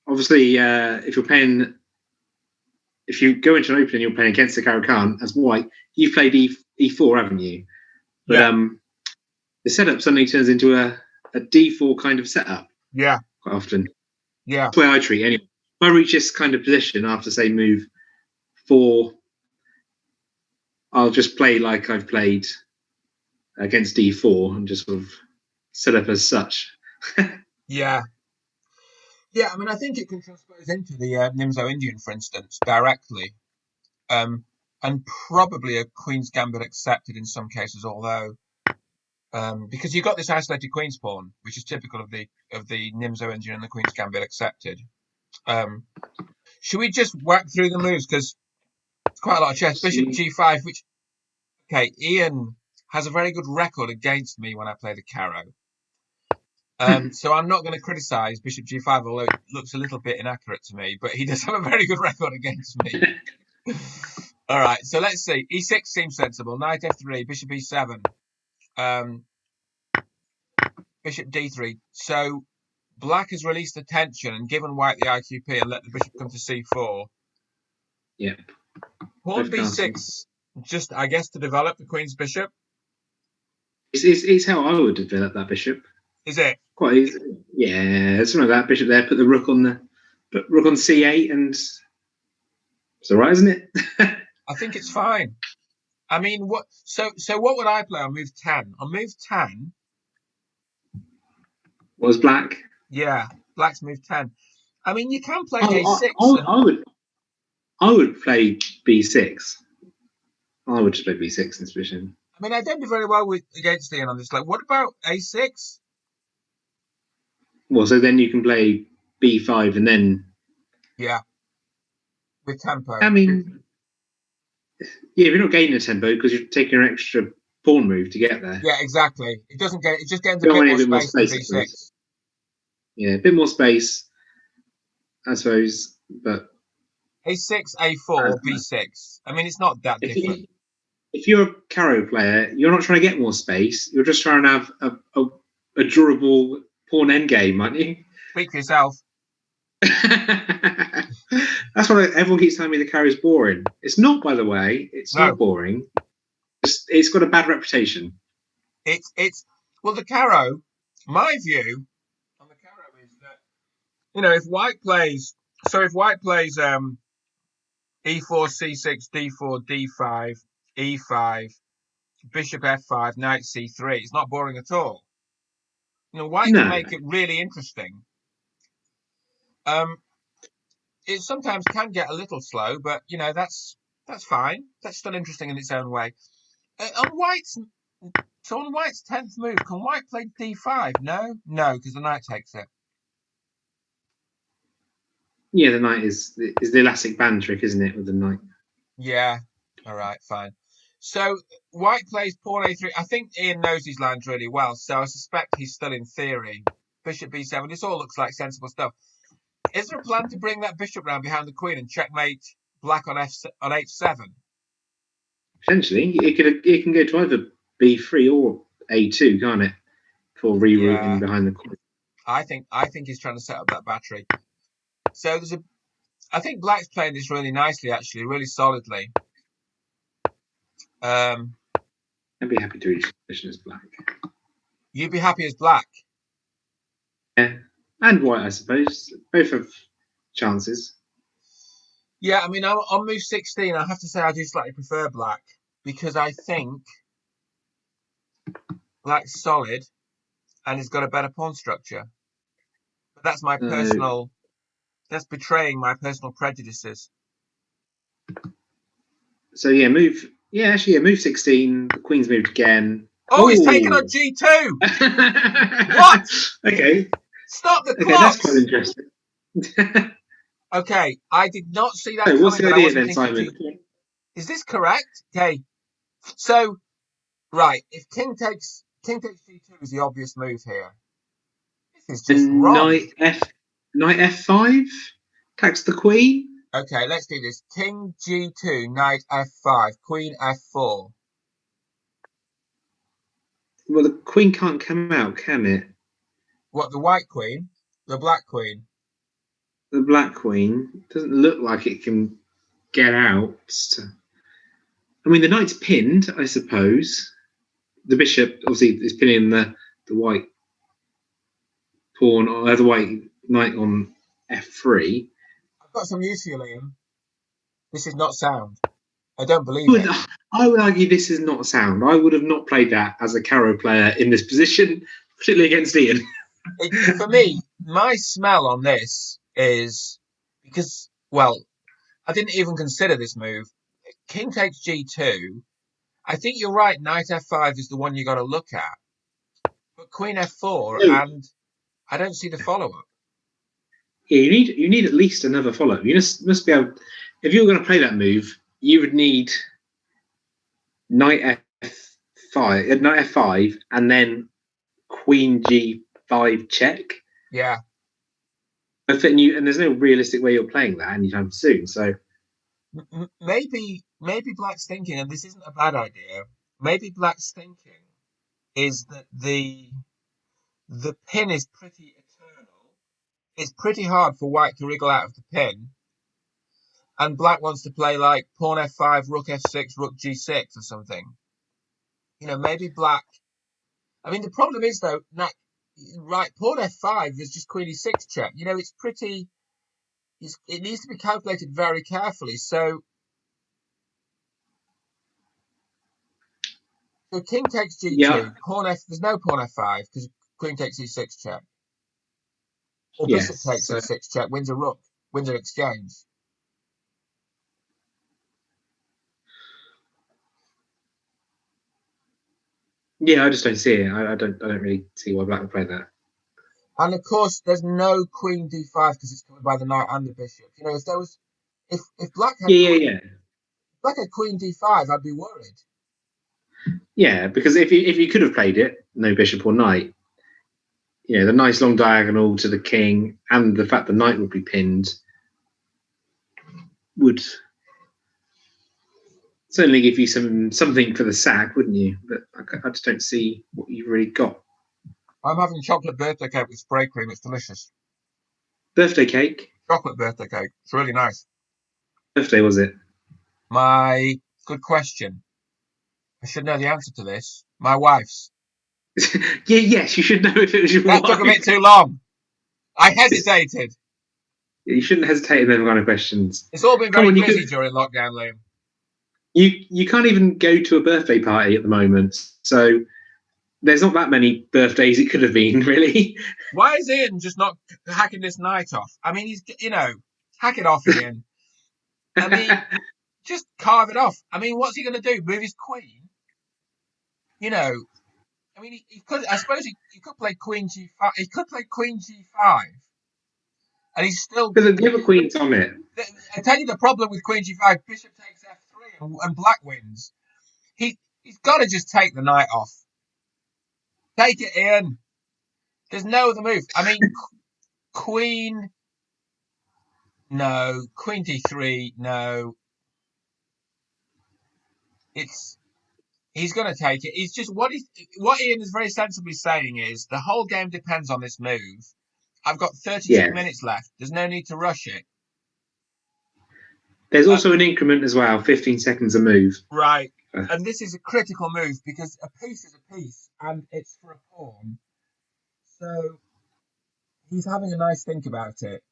obviously, if you go into an open and you're playing against the Caro-Kann as white, you've played e4, haven't you? But yeah, the setup suddenly turns into a d4 kind of setup yeah, quite often. yeah, That's the way I treat it anyway. If I reach this kind of position after, say, move 4, I'll just play like I've played against d4 and just sort of set up as such. yeah. Yeah, I mean, I think it can transpose into the Nimzo Indian, for instance, directly, um, and probably a Queen's Gambit accepted in some cases, although because you've got this isolated Queen's pawn, which is typical of the Nimzo Indian and the Queen's Gambit accepted. Um, should we just whack through the moves because it's quite a lot of chess? Bishop See, G5, which okay, Ian has a very good record against me when I play the Caro. So I'm not going to criticise Bishop G5, although it looks a little bit inaccurate to me, but he does have a very good record against me. All right, so let's see. E6 seems sensible. Knight F3, Bishop E7, um, Bishop D3. So Black has released the tension and given White the IQP and let the bishop come to C4. yeah, Pawn both castle. B6, just I guess to develop the Queen's bishop. It's how I would develop that bishop. Is it? Quite easy. Yeah, something like that. Bishop there, put the rook on c8, and it's all right, isn't it? I think it's fine. I mean, what? So what would I play on move 10? On move 10, Was black? yeah, Black's move 10. I mean, you can play Oh, A6, and I would play b6. I would just play b6 in this position. I mean, I don't do very well with against Ian on this. Like, what about A6? Well, so then you can play b5 and then. Yeah, with I tempo. mean, yeah, you're not gaining a tempo because you're taking an extra pawn move to get there. Yeah, exactly. It doesn't get. It just gains a You bit want a more bit more space than space, I suppose. B6. Yeah, a bit more space, I suppose. But A6, I A4, don't know. B6. I mean, it's not that if different. you if you're a Caro player, you're not trying to get more space. You're just trying to have a durable pawn endgame, aren't you? Speak for yourself. That's what everyone keeps telling me the Caro is boring. It's not, by the way. It's not No, boring. It's got a bad reputation. it's well the Caro. My view on the Caro is that if White plays, if White plays E4, C6, D4, D5, E5, Bishop F5, Knight C3. It's not boring at all. White can No, make it really interesting. Um, it sometimes can get a little slow, but that's fine. That's still interesting in its own way. On White's on White's 10th move, can White play D5? No, because the knight takes it. yeah, the knight is the elastic band trick, isn't it, with the knight? Yeah. All right, fine. So White plays pawn A3. I think Ian knows his lines really well, so I suspect he's still in theory. Bishop B7. This all looks like sensible stuff. Is there a plan to bring that bishop round behind the queen and checkmate Black on H7? Potentially, it can go to either b3 or a2, can't it? For rerouting Yeah, behind the queen. I think he's trying to set up that battery. So I think Black's playing this really nicely, actually, really solidly. Um, I'd be happy to reach position as black. you'd be happy as Black. Yeah, and white, I suppose. Both have chances. Yeah, I mean, on move 16, I have to say I do slightly prefer Black because I think Black's solid and he's got a better pawn structure. But So, that's betraying my personal prejudices. so yeah, move. Yeah, actually, yeah, move 16. The queen's moved again. Oh, he's taken on Oh, G2. What? okay, Stop the okay, that's quite clocks. interesting. Okay, I did not see that So, what's coming, the but I idea wasn't then, thinking Simon? G. Is this correct? Okay, so right, if King takes G2 is the obvious move here. This is just And wrong. knight f5 attacks the queen. Okay, let's do this. King G2, Knight F5, Queen F4. Well, the queen can't come out, can it? What, the white queen? The black queen? The black queen doesn't look like it can get out. I mean, the knight's pinned, I suppose. The bishop obviously is pinning the white pawn or the white knight on f3. I've got some news for you, Liam. This is not sound. I don't believe Would it. I would argue this is not sound. I would have not played that as a Caro player in this position, particularly against Ian. For me, my smell on this is because, well, I didn't even consider this move. King takes g2. I think you're right. Knight f5 is the one you got to look at. But queen f4, No, and I don't see the follow up. yeah, you need at least another follow. You must be able. If you were going to play that move, you would need knight f5, and then queen g5 check. Yeah, And there's no realistic way you're playing that anytime soon. So maybe Black's thinking, and this isn't a bad idea. Maybe Black's thinking is that the pin is pretty eternal. It's pretty hard for White to wriggle out of the pin, and Black wants to play like pawn f5, rook f6, rook g6 or something. Maybe Black. I mean, the problem is though, right, pawn f5 is just queen e6 check. It's pretty. It needs to be calculated very carefully. So king takes yeah, g2, pawn f. There's no pawn f5 because queen takes e6 check, or bishop yes. takes So e6 check, wins a rook, wins an exchange. yeah, I just don't see it. I don't really see why Black would play that. And of course, there's no queen d5 because it's covered by the knight and the bishop. If there was, if Yeah, yeah, yeah. Black had queen d5, I'd be worried. Yeah, because if you could have played it, no bishop or knight, the nice long diagonal to the king and the fact the knight would be pinned would certainly give you something for the sack, wouldn't you? But I just don't see what you've really got. I'm having chocolate birthday cake with spray cream. It's delicious. Birthday cake? Chocolate birthday cake. It's really nice. Birthday was it? My good question. I should know the answer to this. My wife's. Yeah, yes, you should know if it was your That took a wife. bit too long. I hesitated. You shouldn't hesitate in them kind of questions. It's all been Come very on, you busy could. during lockdown, Liam. You can't even go to a birthday party at the moment, so there's not that many birthdays it could have been, really. Why is Ian just not hacking this night off? I mean, hack it off, Ian. I mean, just carve it off. I mean, what's he going to do? Move his queen? You know, I mean, he could. I suppose he could play Queen G5. He could play Queen G5, and he's still. But the other queen's on it. I tell you the problem with Queen G5. Bishop takes F3, and Black wins. He's got to just take the knight off. Take it in. There's no other move. I mean, Queen. No. Queen D3. No. It's He's going to take it. He's just what Ian is very sensibly saying is the whole game depends on this move. I've got 32 Yeah. minutes left. There's no need to rush it. There's Uh, also an increment as well, 15 seconds a move. right. Uh, And this is a critical move because a piece is a piece and it's for a pawn. So he's having a nice think about it.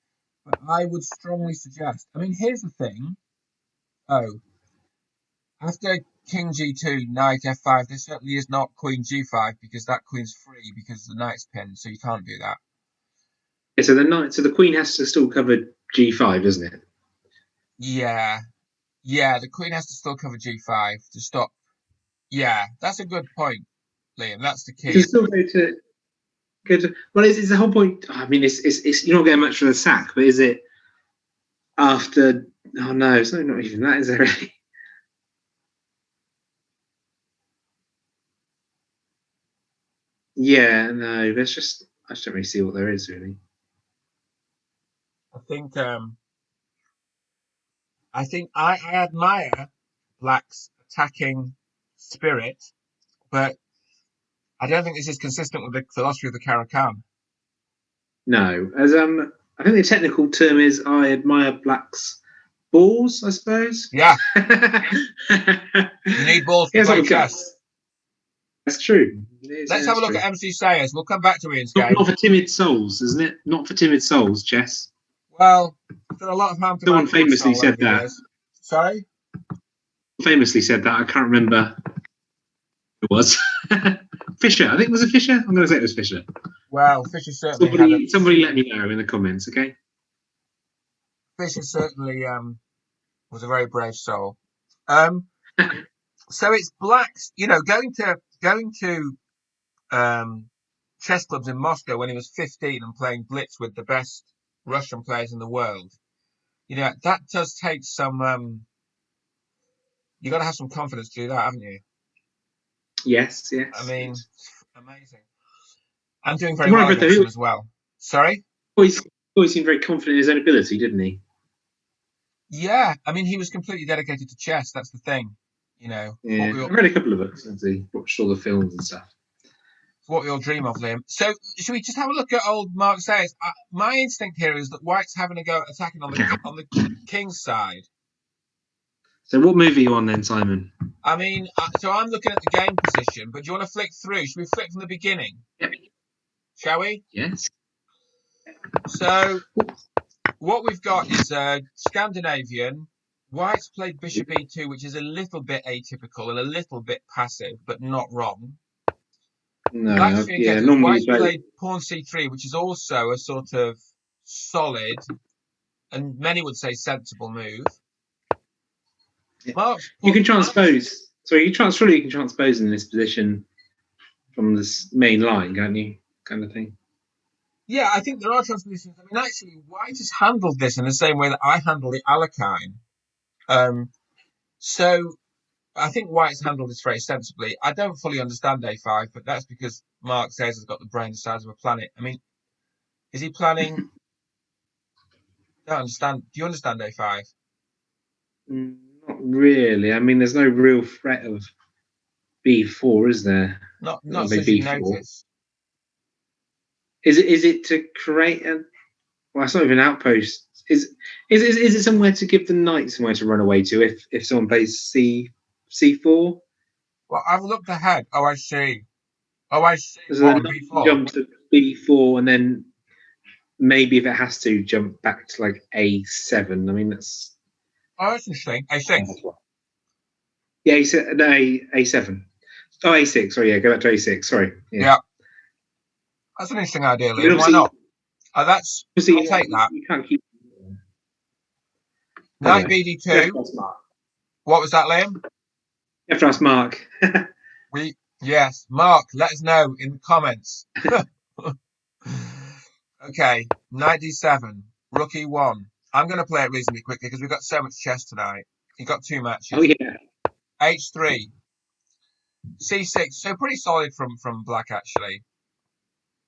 But I would strongly suggest. I mean, here's the thing. Oh, after King G2, Knight F5, there certainly is not Queen G5 because that queen's free because the knight's pinned, so you can't do that. yeah, so the queen has to still cover g5, doesn't it? Yeah, yeah, the queen has to still cover G5 to stop. Yeah, that's a good point, Liam. That's the You can key. still go to. Well, it's the whole point. I mean, it's you're not getting much for the sack, but is it after? Oh no, it's not even that, is there? Really? Yeah, no. There's just I just don't really see what there is really. I think I admire Black's attacking spirit, but I don't think this is consistent with the philosophy of the Caracan. No, as I think the technical term is I admire Black's balls. I suppose. Yeah, you Yeah, need balls to that's play not good. chess. That's true. It is, yeah, Let's have a that's look true. at MC Sayers. We'll come back to Ian's Not game. for timid souls, isn't it? Not for timid souls, chess. Well, I've done a lot of harm to my Someone poor famously soul over said the that. years. Sorry? Famously said that. I can't remember who it was. Fisher. I think it was a Fisher. I'm going to say it was Fisher. Well, Fisher certainly had a Somebody let me know in the comments, okay? Fisher certainly was a very brave soul. Um, so it's Black's, going to chess clubs in Moscow when he was 15 and playing blitz with the best Russian players in the world. That does take some. You got to have some confidence to do that, haven't you? Yes, I yes, mean, yes. amazing. I'm doing very From what I've well read, though, against he him as well. Sorry? always seemed very confident in his own ability, didn't he? Yeah, I mean, he was completely dedicated to chess. That's the thing. It's what Yeah, we all, I've read a couple of books and see watched all the films and stuff. it's what we all dream of, Liam. So, should we just have a look at old Mark Sayers? My instinct here is that White's having a go at attacking on the king's side. So, what movie are you on then, Simon? I mean, so I'm looking at the game position, but do you want to flick through? Should we flick from the beginning? Yep. Shall we? Yes. So, what we've got is Scandinavian. White's played Bishop E2, which is a little bit atypical and a little bit passive, but not wrong. Black's No, going to yeah. get us. Normally, White's it's like played Pawn C3, which is also a sort of solid and many would say sensible move. Mark's you put. can transpose. So surely you can transpose in this position from this main line, can't you? Kind of thing. Yeah, I think there are transpositions. I mean, actually, White has handled this in the same way that I handle the Alekhine. So I think White's handled this very sensibly. I don't fully understand A5, but that's because Mark says has got the brain the size of a planet. I mean, is he planning? Don't understand. Do you understand A5? Not really. I mean, there's no real threat of B4, is there? Not Maybe since you've B4. noticed. Is it to create a? Well, it's not even an outpost. Is it somewhere to give the knight somewhere to run away to if someone plays C4? Well, I've looked ahead. Oh, I see. Oh, I see. So What the on knight can B4? jump to B4 and then maybe if it has to jump back to like A7. I mean that's Oh, that's interesting. A6. yeah A7. No, A7. Oh A6. Sorry, yeah, go back to A6. Sorry, yeah. Yeah, that's an interesting idea, I mean Liam. Why obviously not? That's. I'll obviously take that. you can't keep. Knight Anyway, you have BD2. to ask Mark. What was that, Liam? You have to ask Mark. Yes, Mark, let us know in the comments. Okay, 97, rookie one. I'm going to play it reasonably quickly because we've got so much chess tonight. You've got two Oh matches. yeah, H3, C6, so pretty solid from Black actually.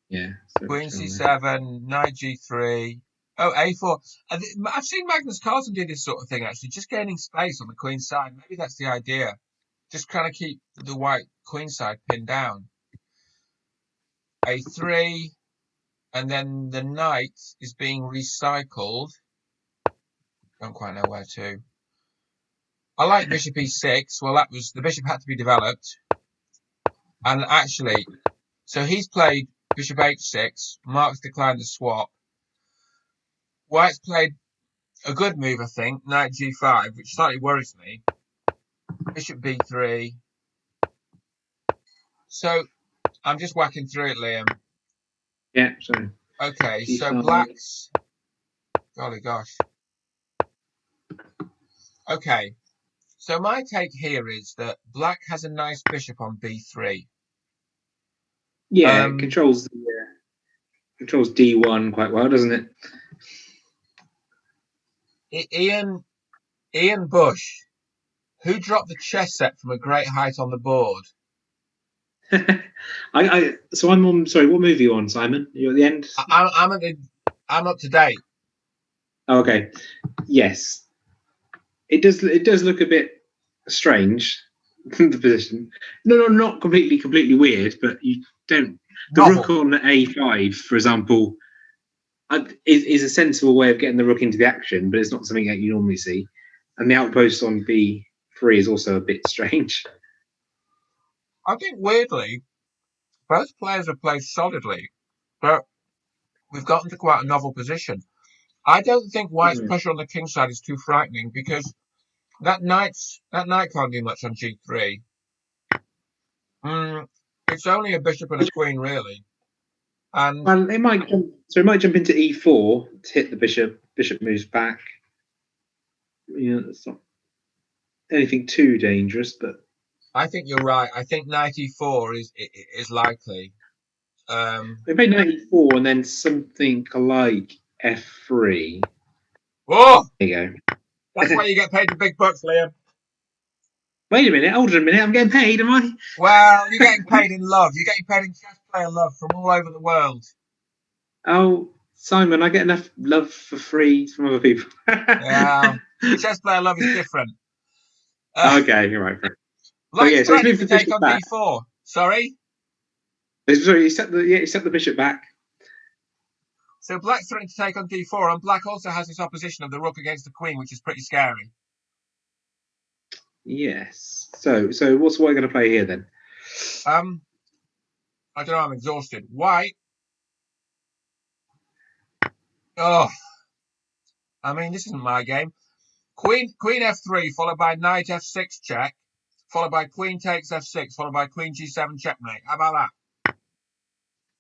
yeah. So Queen much on there. C7, Knight G3. Oh, A4. I've seen Magnus Carlsen do this sort of thing actually, just gaining space on the queen side. Maybe that's the idea. Just trying to keep the white queen side pinned down. A3, and then the knight is being recycled. Don't quite know where to. I like bishop e6. Well, that was the bishop had to be developed, and actually, so he's played bishop h6. Mark's declined the swap. White's played a good move, I think, knight g5, which slightly worries me. Bishop b3. So I'm just whacking through it, Liam. Yeah, sorry. Okay, so G5. Black's. Golly gosh. Okay, so my take here is that Black has a nice bishop on b3. Yeah, it Um, controls D1 quite well, doesn't Ian Bush, who dropped the chess set from a great height on the board. it? So I'm on. Sorry, what movie are you on, Simon? You're at the end. I'm up to date. Oh, okay. Yes, it does. It does look a bit strange. the position. No, not completely weird, but you don't. The rook Novel. on A5, for example, is a sensible way of getting the rook into the action, but it's not something that you normally see. And the outpost on B3 is also a bit strange. I think weirdly, both players have played solidly, but we've gotten to quite a novel position. I don't think White's Mm. pressure on the king side is too frightening because that knight can't do much on G3. It's only a bishop and a queen really, and Well, it might jump. So it might jump into E4 to hit the bishop. Bishop moves back. It's not anything too dangerous, but I think you're right. I think knight e4 is likely. we played knight E4 and then something like F3. Oh, There you that's go. why you get paid the big bucks, Liam. Wait a minute, hold on a minute. I'm getting paid, am I? Well, you're getting paid in love. You're getting paid in chess player love from all over the world. Oh, Simon, I get enough love for free from other people. Yeah, chess player love is different. Uh, Okay, you're right. So Black's so he's threatening moved to the take bishop on back. d4. Sorry. Sorry, he set the bishop back. So Black's threatening to take on d4, and Black also has this opposition of the rook against the queen, which is pretty scary. Yes. So what's White going to play here then? I don't know. I'm exhausted. White. Oh, I mean, this isn't my game. Queen f3, followed by knight f6 check, followed by queen takes f6, followed by queen g7 checkmate. How about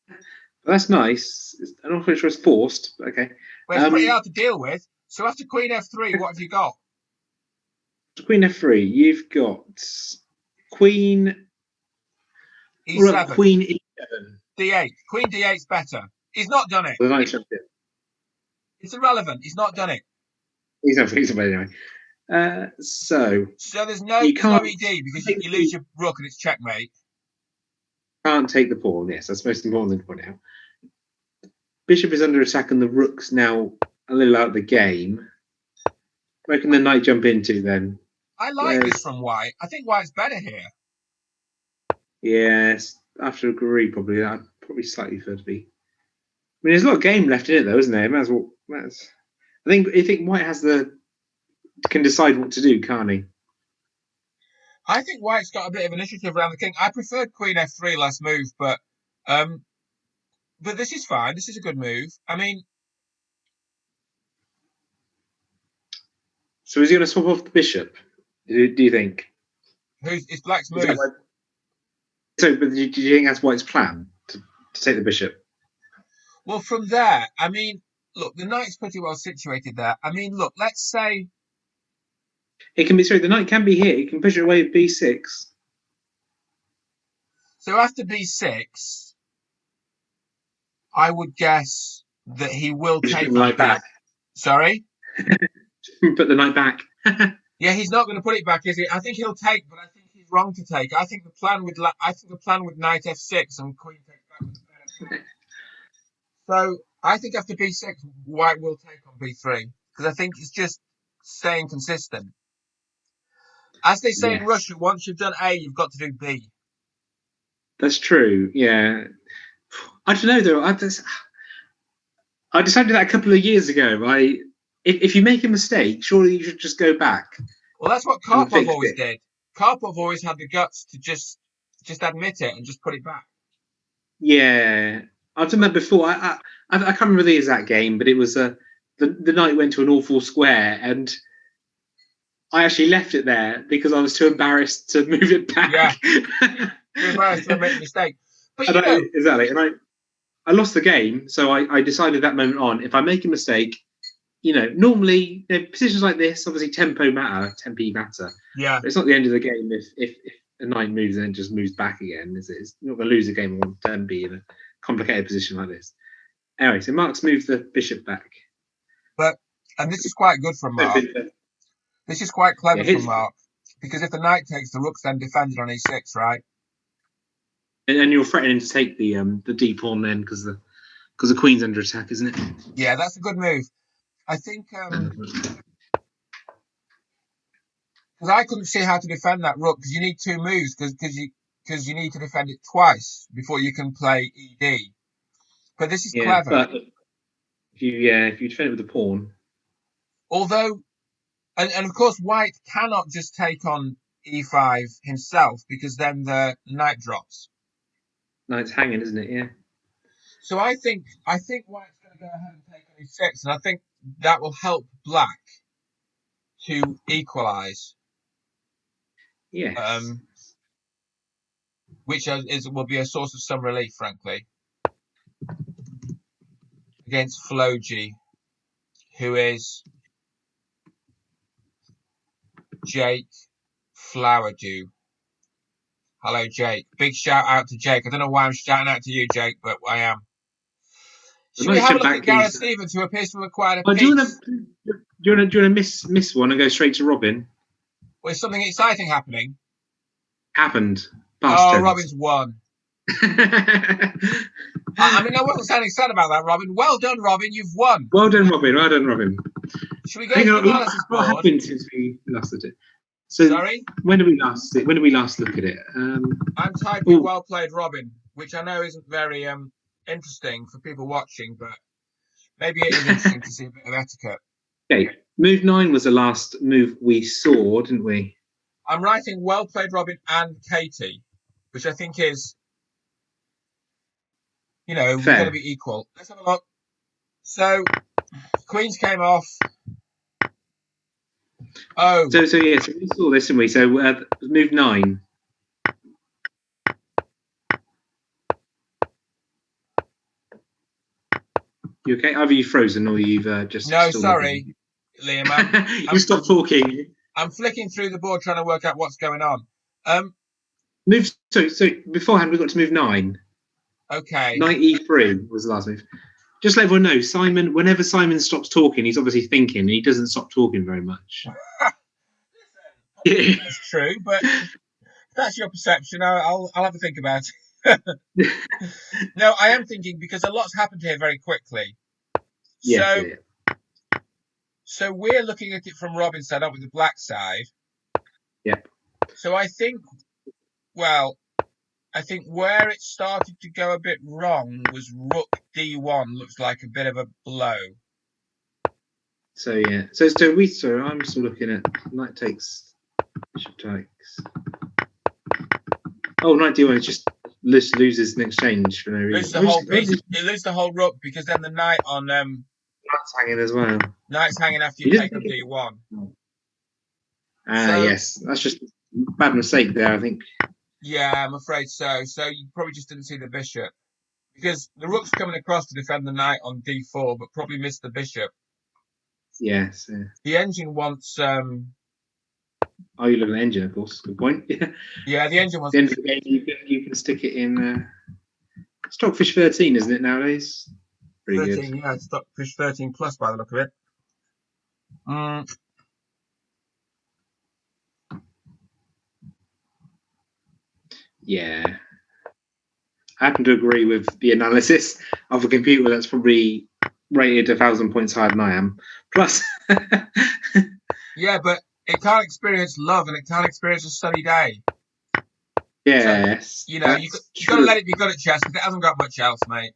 that? That's nice. I'm not really sure it's forced, but okay. Well, it's pretty hard to deal with. So after queen f3, what have you got? Queen F3. You've got Queen. What about e7, Queen E7? d8. Queen d8's better. He's not done it. The knight jumped in. It's irrelevant. He's not done it. He's not freezing, but anyway. So So there's no you there's no can't ed because take you lose the, your rook and it's checkmate. can't take the pawn. Yes, that's most important thing to point out. Bishop is under attack, and the rook's now a little out of the game. Where can the knight jump into then? I like this Where's from White. I think White's better here. yes, after agree probably. I'd probably slightly prefer to be. I mean, there's a lot of game left in it though, isn't there? Might as well. I think White has the can decide what to do, can't he? I think White's got a bit of initiative around the king. I preferred queen f3 last move, um, but this is fine. This is a good move. I mean, So is he going to swap off the bishop? Do you think? it's Black's Is that move. what, so, but do you think that's White's plan to take the bishop? Well, from there, I mean, look, the knight's pretty well situated there. I mean, look, let's say It can be sorry. The knight can be here. He can push it away with b6. so after b6, I would guess that he will Just put take the on knight b. back. Sorry. Put the knight back. Yeah, he's not going to put it back, is he? I think he'll take, but I think he's wrong to take. I think the plan with knight f6 and queen takes back with the pair f4. So I think after b6, White will take on b3 because I think it's just staying consistent. As they say in Yes, Russia, once you've done A, you've got to do B. that's true. Yeah, I don't know though. I decided that a couple of years ago. If you make a mistake, surely you should just go back Well, that's what and Karpov fix always it. did. Karpov always had the guts to just admit it and just put it back. Yeah, I've done that before. I can't remember the exact game, but it was the knight went to an awful square, and I actually left it there because I was too embarrassed to move it Yeah, back. too embarrassed to admit a mistake. But And exactly, and I lost the game, so I decided that moment on if I make a mistake, normally positions like this, obviously tempo matter, yeah, but it's not the end of the game if a knight moves and then just moves back again, is it? It's not going to lose a game on turn B in a complicated position like this. Anyway, so Mark's moved the bishop back. but and this is quite good from Mark. This is quite Yeah, clever from his Mark because if the knight takes, the rook's then defended on e6, right? and you're threatening to take the d pawn then because the queen's under attack, isn't it? Yeah, that's a good move. I think Because I couldn't see how to defend that rook because you need two moves because you need to defend it twice before you can play ED. But this is Yeah, clever. but if you defend it with a pawn, Although, and of course, White cannot just take on E5 himself because then the knight drops. no, it's hanging, isn't it? Yeah. So I think White's going to go ahead and take on E6, and I think that will help Black to equalise, Yes. which will be a source of some relief, frankly, against Floji, who is Jake Flowerdew. Hello, Jake. Big shout out to Jake. I don't know why I'm shouting out to you, Jake, but I am. I Should we might have a jump look at back Gareth these. Stevens, who appears to have acquired a Oh, piece? do you want to miss one and go straight to Robin? With something exciting happening? Happened. Past Oh, tense. Robin's won. I mean, I wasn't sounding sad about that, Robin. Well done, Robin. You've won. Well done, Robin. Well done, Robin. Should we go Hang to the on, analysis what board? happened since we last did it? So Sorry? when did we last look at it? I'm typing well played, Robin, which I know isn't very interesting for people watching, but maybe it is interesting to see a bit of etiquette. Okay, move 9 was the last move we saw, didn't we? I'm writing well played, Robin and Katie, which I think is, we've got to Fair. be equal. Let's have a look. So, Queens came off. Oh, So we saw this, didn't we? So move 9. You okay? Either you frozen or you've just no, still sorry, looking. Liam. You stop talking. I'm flicking through the board trying to work out what's going on. Move. So beforehand we got to move 9. Okay. Knight E3 was the last move. Just let everyone know, Simon. Whenever Simon stops talking, he's obviously thinking, and he doesn't stop talking very much. Listen, that's true, but that's your perception. I'll have a think about it. No, I am thinking because a lot's happened here very quickly. Yes. So, so we're looking at it from Robin's side, not with the black side. Yep. So I think where it started to go a bit wrong was Rook D1 looks like a bit of a blow. So I'm still looking at knight takes, bishop takes. Oh, knight D1 is just loses an exchange for no reason. Loses the whole piece. It loses the whole rook because then the knight on knight's hanging as well. knight's hanging after you take on D1. Yes, that's just a bad mistake there, I think. Yeah, I'm afraid so. So you probably just didn't see the bishop because the rook's coming across to defend the knight on D4, but probably missed the bishop. Yes. The engine wants. Oh, you look at the engine, of course. Good point. Yeah, the engine wants. At the end of the game, you can stick it in Stockfish 13, isn't it nowadays? Pretty 13, good. yeah, Stockfish 13 plus by the look of it. Yeah. I happen to agree with the analysis of a computer that's probably rated 1,000 points higher than I am. Plus. Yeah, but it can't experience love and it can't experience a sunny day. Yes. So, you've got to let it be good at chess because it hasn't got much else, mate.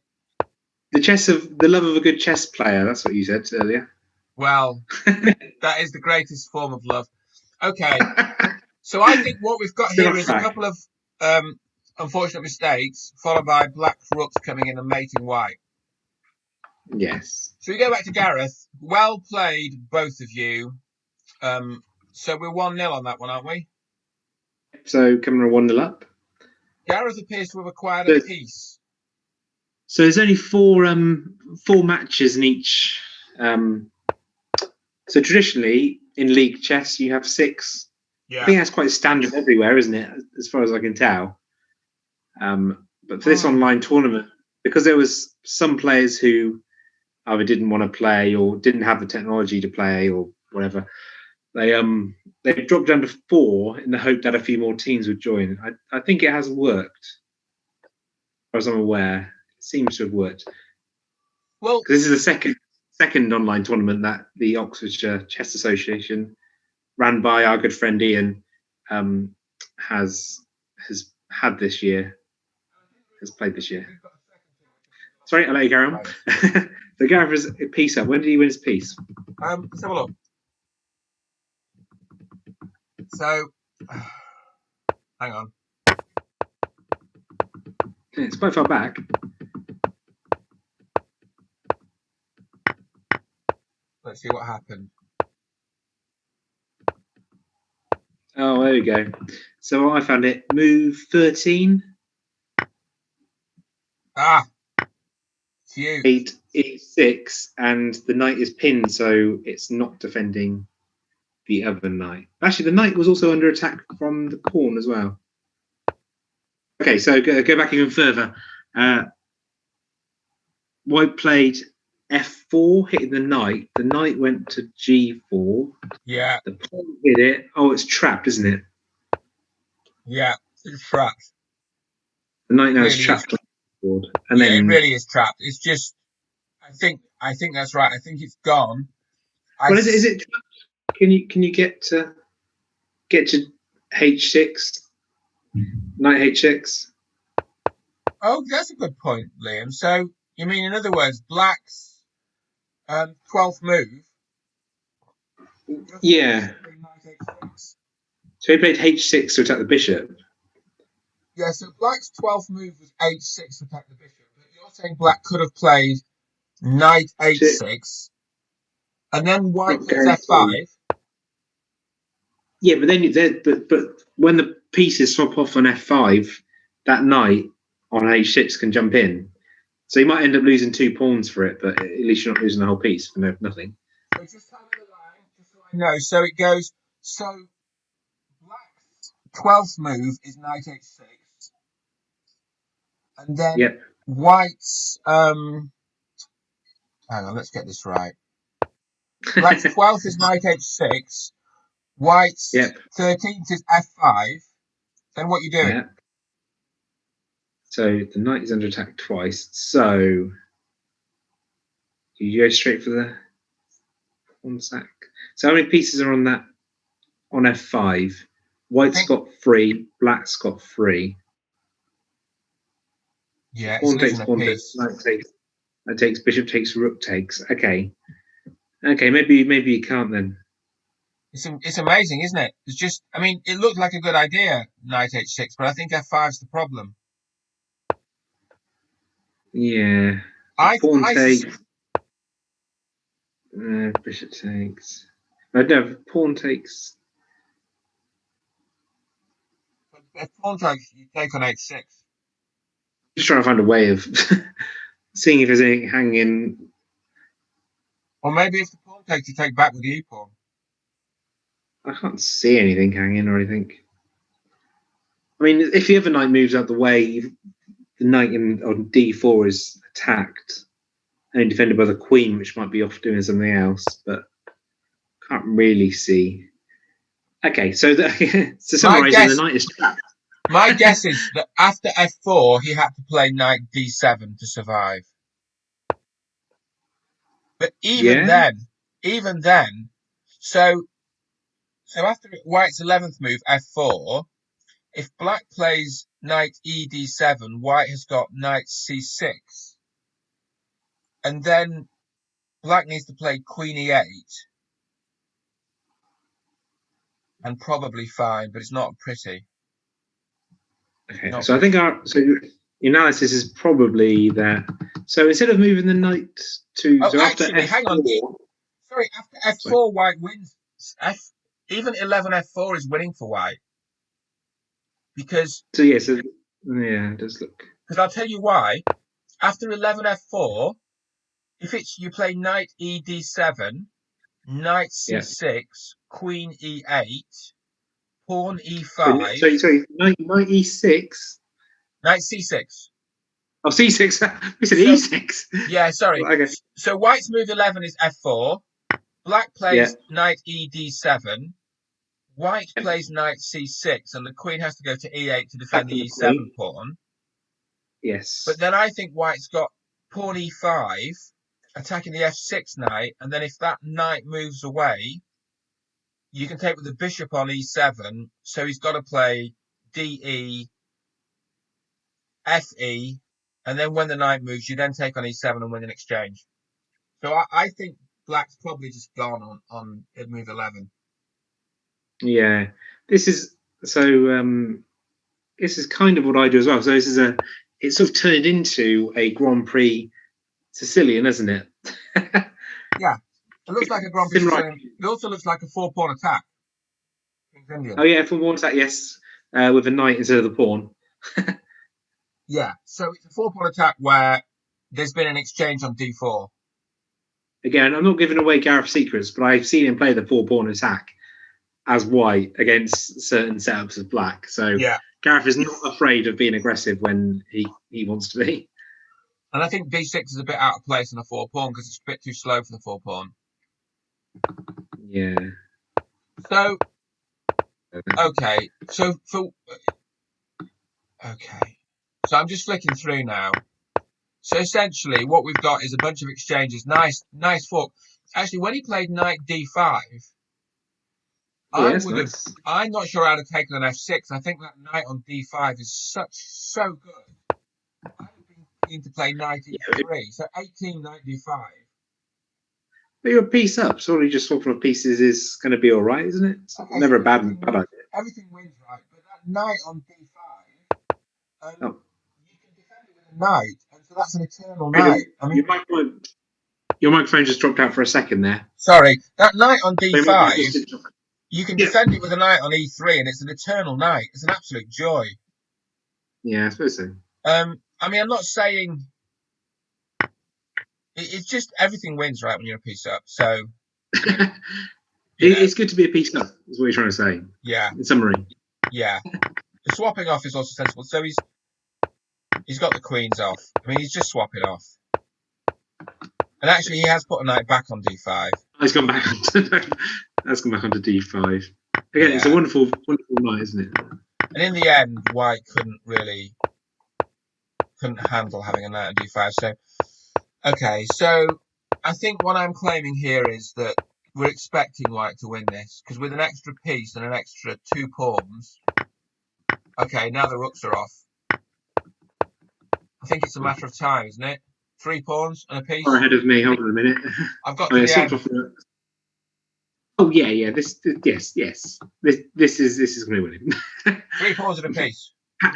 The love of a good chess player. That's what you said earlier. Well, that is the greatest form of love. Okay. So I think what we've got here is a couple of unfortunate mistakes, followed by black rooks coming in and mating white. Yes. So we go back to Gareth. Well played, both of you. So we're 1-0 on that one, aren't we? So Cumnor 1-0 up. Gareth appears to have acquired a piece. So there's only four matches in each. So traditionally in league chess you have 6. Yeah. I think that's quite standard everywhere, isn't it? As far as I can tell. But for this online tournament, because there was some players who either didn't want to play or didn't have the technology to play or whatever, they dropped down to 4 in the hope that a few more teams would join. I think it has worked, as far as I'm aware. It seems to have worked. Well, this is the second online tournament that the Oxfordshire Chess Association ran by our good friend Ian, has had this year, has played this year. Sorry, I'll let you carry on. So Gareth has a piece up. When did he win his piece? Let's have a look. So, hang on. Yeah, it's quite far back. Let's see what happened. Oh, there we go. So I found it. Move 13. Ah, cute. 8 E6, and the knight is pinned, so it's not defending the other knight. Actually, the knight was also under attack from the pawn as well. Okay, so go back even further. White played F4, hitting the knight. The knight went to G4. Yeah. The pawn hit it. Oh, it's trapped, isn't it? Yeah, it's trapped. The knight now Really is trapped on the board. And yeah, then it really is trapped. It's just, I think that's right. I think it's gone. Well, is it trapped? Can you get to H6? Knight H6? Oh, that's a good point, Liam. So, you mean, in other words, Black's 12th move? Yeah. So he played H6 to attack the bishop. Yeah, so Black's 12th move was H6 to attack the bishop. But you're saying Black could have played Knight H6, and then White Not plays guaranteed. F5. Yeah, but then but when the pieces swap off on F5, that knight on H6 can jump in. So you might end up losing 2 pawns for it, but at least you're not losing the whole piece for nothing. So just tell me the line, just so I know. So it goes, so Black's 12th move is Knight H6, and then Yep. White's, hang on, let's get this right. Black's 12th is Knight H6, White's Yep. 13th is F5, then what are you doing? Yeah. So the knight is under attack twice. So you go straight for the pawn sack. So how many pieces are on that on F5? White's got 3, Black's got 3. Yeah, it's Pawn losing takes, a pawn takes, piece. knight takes, bishop takes, rook takes. Okay. Okay, maybe you can't then. It's amazing, isn't it? It's just, I mean, it looked like a good idea, Knight H6, but I think F5's the problem. Yeah. I Pawn takes. Bishop takes. No, pawn takes. If pawn takes, you take on H6. Just trying to find a way of seeing if there's anything hanging. Or maybe if the pawn takes, you take back with the e-pawn. I can't see anything hanging or anything. I mean, if the other knight moves out the way, the knight on D4 is attacked and defended by the queen, which might be off doing something else, but can't really see. Okay, so to summarize, the knight is trapped. My guess is that after F4, he had to play Knight D7 to survive. But even then, so after White's 11th move, F4, if Black plays Knight ED7, White has got Knight C6. And then Black needs to play Queen E8. And probably fine, but it's not pretty. Okay, Not so I think your analysis is probably that. So instead of moving the knight to after actually, F4, hang on. Sorry, after F4, White wins. Even 11 F4 is winning for White. Because yeah, it does look. Because I'll tell you why. After 11 F4, if it's you play Knight ED7, Knight C6, Queen E8, Pawn E5. Sorry, knight E6. Knight C6. Oh, C6. We said E6. Yeah, sorry. Okay. So White's move 11 is F4. Black plays Yeah. Knight ED7. White plays Knight C6, and the Queen has to go to E8 to defend the E7 pawn. Yes. But then I think White's got Pawn E5, attacking the F6 knight, and then if that knight moves away, you can take with the bishop on e7, so he's got to play de, fe, and then when the knight moves, you then take on e7 and win an exchange. So I think black's probably just gone on move 11. Yeah, this is so. This is kind of what I do as well. So it's sort of turned into a Grand Prix Sicilian, isn't it? Yeah, it looks like a Grand Prix Similar. Sicilian. It also looks like a 4 pawn attack. King's Indian. Oh yeah, for one attack, yes, with a knight instead of the pawn. Yeah, so it's a 4 pawn attack where there's been an exchange on d4. Again, I'm not giving away Gareth's secrets, but I've seen him play the 4 pawn attack as white against certain setups as black. So Yeah, Gareth is not afraid of being aggressive when he wants to be. and I think d6 is a bit out of place in a 4 pawn because it's a bit too slow for the 4 pawn. Yeah. So okay, so I'm just flicking through now. So essentially, what we've got is a bunch of exchanges. Nice fork. Actually, when he played knight d5, I Yes, would have. nice. I'm not sure I'd have taken an f6. I think that knight on d5 is so good. I'd have been keen to play knight Yeah, e3. So 18 knight d5. but you're a piece up. Surely just swapping of pieces is going to be all right, isn't it? It's Okay, so never a bad idea. everything wins, right? But that knight on d5, Oh, you can defend it with a knight, and so that's an eternal knight. Adam, I mean, your microphone just dropped out for a second there. sorry, that knight on So d5. just, You can yeah, defend it with a knight on e3, and it's an eternal knight. It's an absolute joy. yeah, I suppose so. I mean, I'm not saying it's just everything wins, right, when you're a piece up. So, you know, It's good to be a piece up, is what you're trying to say. yeah, In summary. yeah. The swapping off is also sensible. So he's got the queens off. I mean, he's just swapping off. And actually, he has put a knight back on d5. It's gone back onto that's gone back onto d5. Again, it's a Yeah. wonderful night, isn't it? And in the end, white couldn't handle having a knight on d5. So, okay. So I think what I'm claiming here is that we're expecting white to win this because with an extra piece and an extra 2 pawns. Okay, now the rooks are off. I think it's a matter of time, isn't it? 3 pawns and a Far piece. ahead of me. Hold on a minute. I've got Oh to yeah, the sort end. of. Oh yeah. Yes. This is going to win. 3 pawns and a piece. Can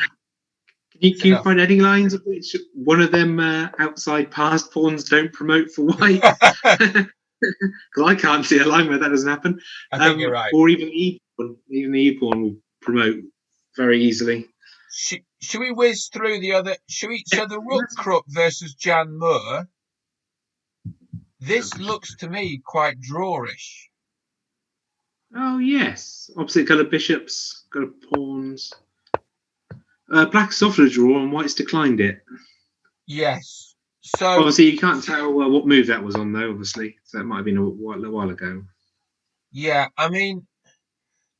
It's you enough. find any lines of which one of them outside passed pawns don't promote for white? Because I can't see a line where that doesn't happen. I think you're right. Or even even the e pawn will promote very easily. Should we whiz through the other? Should we? Yeah. So the Rook Crook versus Jan Moore. This looks to me quite drawish. Oh yes, opposite colour bishops, got pawns. Black's offered a draw and White's declined it. Yes. So Obviously, you can't tell what move that was on, though. Obviously, so it might have been a while ago. yeah, I mean,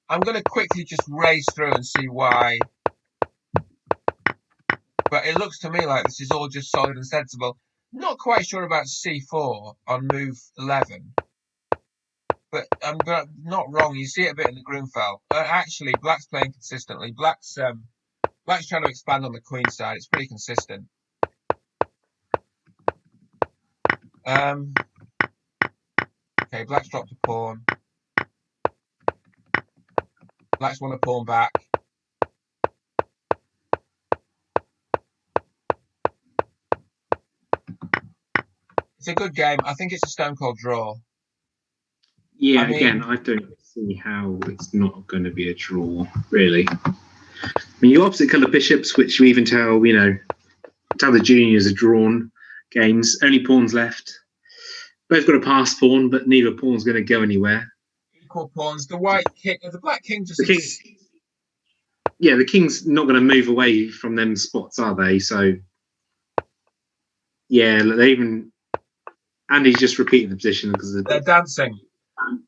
I'm going to quickly just race through and see why. But it looks to me like this is all just solid and sensible. Not quite sure about c4 on move 11. But I'm not wrong. You see it a bit in the Grunfeld. Actually, Black's playing consistently. Black's trying to expand on the queen side. It's pretty consistent. Okay, Black's dropped a pawn. Black's won a pawn back. It's a good game. I think it's a stone cold draw. Yeah, I again, mean, I don't see how it's not going to be a draw, really. I mean, you opposite colour bishops, which you even tell, tell the juniors are drawn games. Only pawns left. Both got a pass pawn, but neither pawn's going to go anywhere. equal pawns. The black king just The king, the king's not going to move away from them spots, are they? So, yeah, they even. And he's just repeating the position because they're dancing.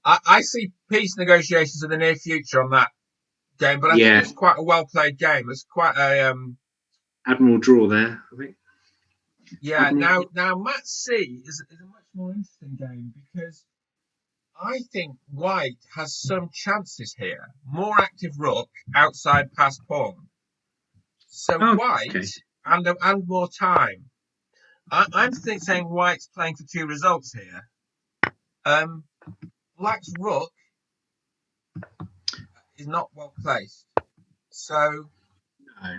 I see peace negotiations in the near future on that game, but I think it's quite a well played game. It's quite a Admiral draw there, I think. yeah. Admiral. Now Mat C is a much more interesting game because I think white has some chances here. More active rook outside past pawn. So Oh, white okay. and more time. I'm saying white's playing for two results here. Um, Black's rook is not well placed. So No.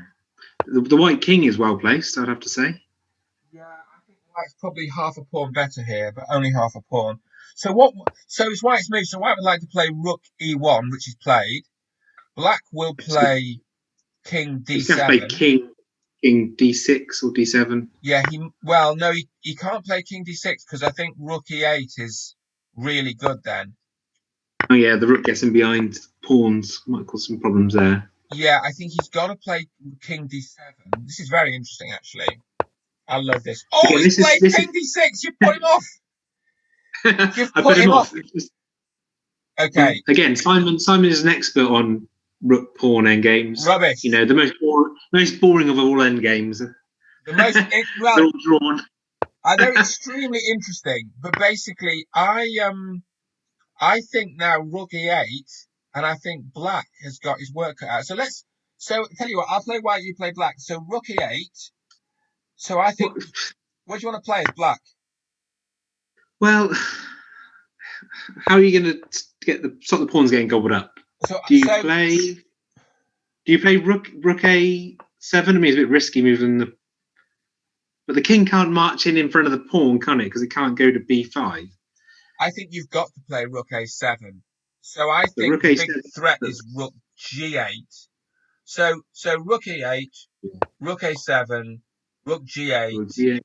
The white king is well placed, I'd have to say. yeah, I think white's probably half a pawn better here, but only half a pawn. So what? So it's white's move. So white would like to play rook e1, which is played. Black will So play king he's going to play d7. king d6 or d7. Yeah, he can't play king d6 because I think rook e8 is really good then. Oh yeah, the rook gets in behind pawns. Might cause some problems there. Yeah, I think he's got to play king d7. This is very interesting, actually. I love this. Oh, Again, he's this played is king d6. You put him off. You've I put put him him off. off. Okay, Again, Simon is an expert on rook pawn endgames. You rubbish. know, the most boring of all endgames. The most They're well, all drawn. they're extremely interesting, but basically, I think now rook e8, and I think black has got his work cut out. So tell you what, I'll play white, you play black. So rook e8. So I think, what do you want to play as black? Well, how are you going to stop the pawns getting gobbled up? So Do you so play? Do you play rook a7? I mean, it's a bit risky moving but the king can't march in front of the pawn, can it? Because it can't go to b5. I think you've got to play rook a7. So I The think rook the big a7. threat is rook g8. So rook e8, rook a7, rook g8, Yeah.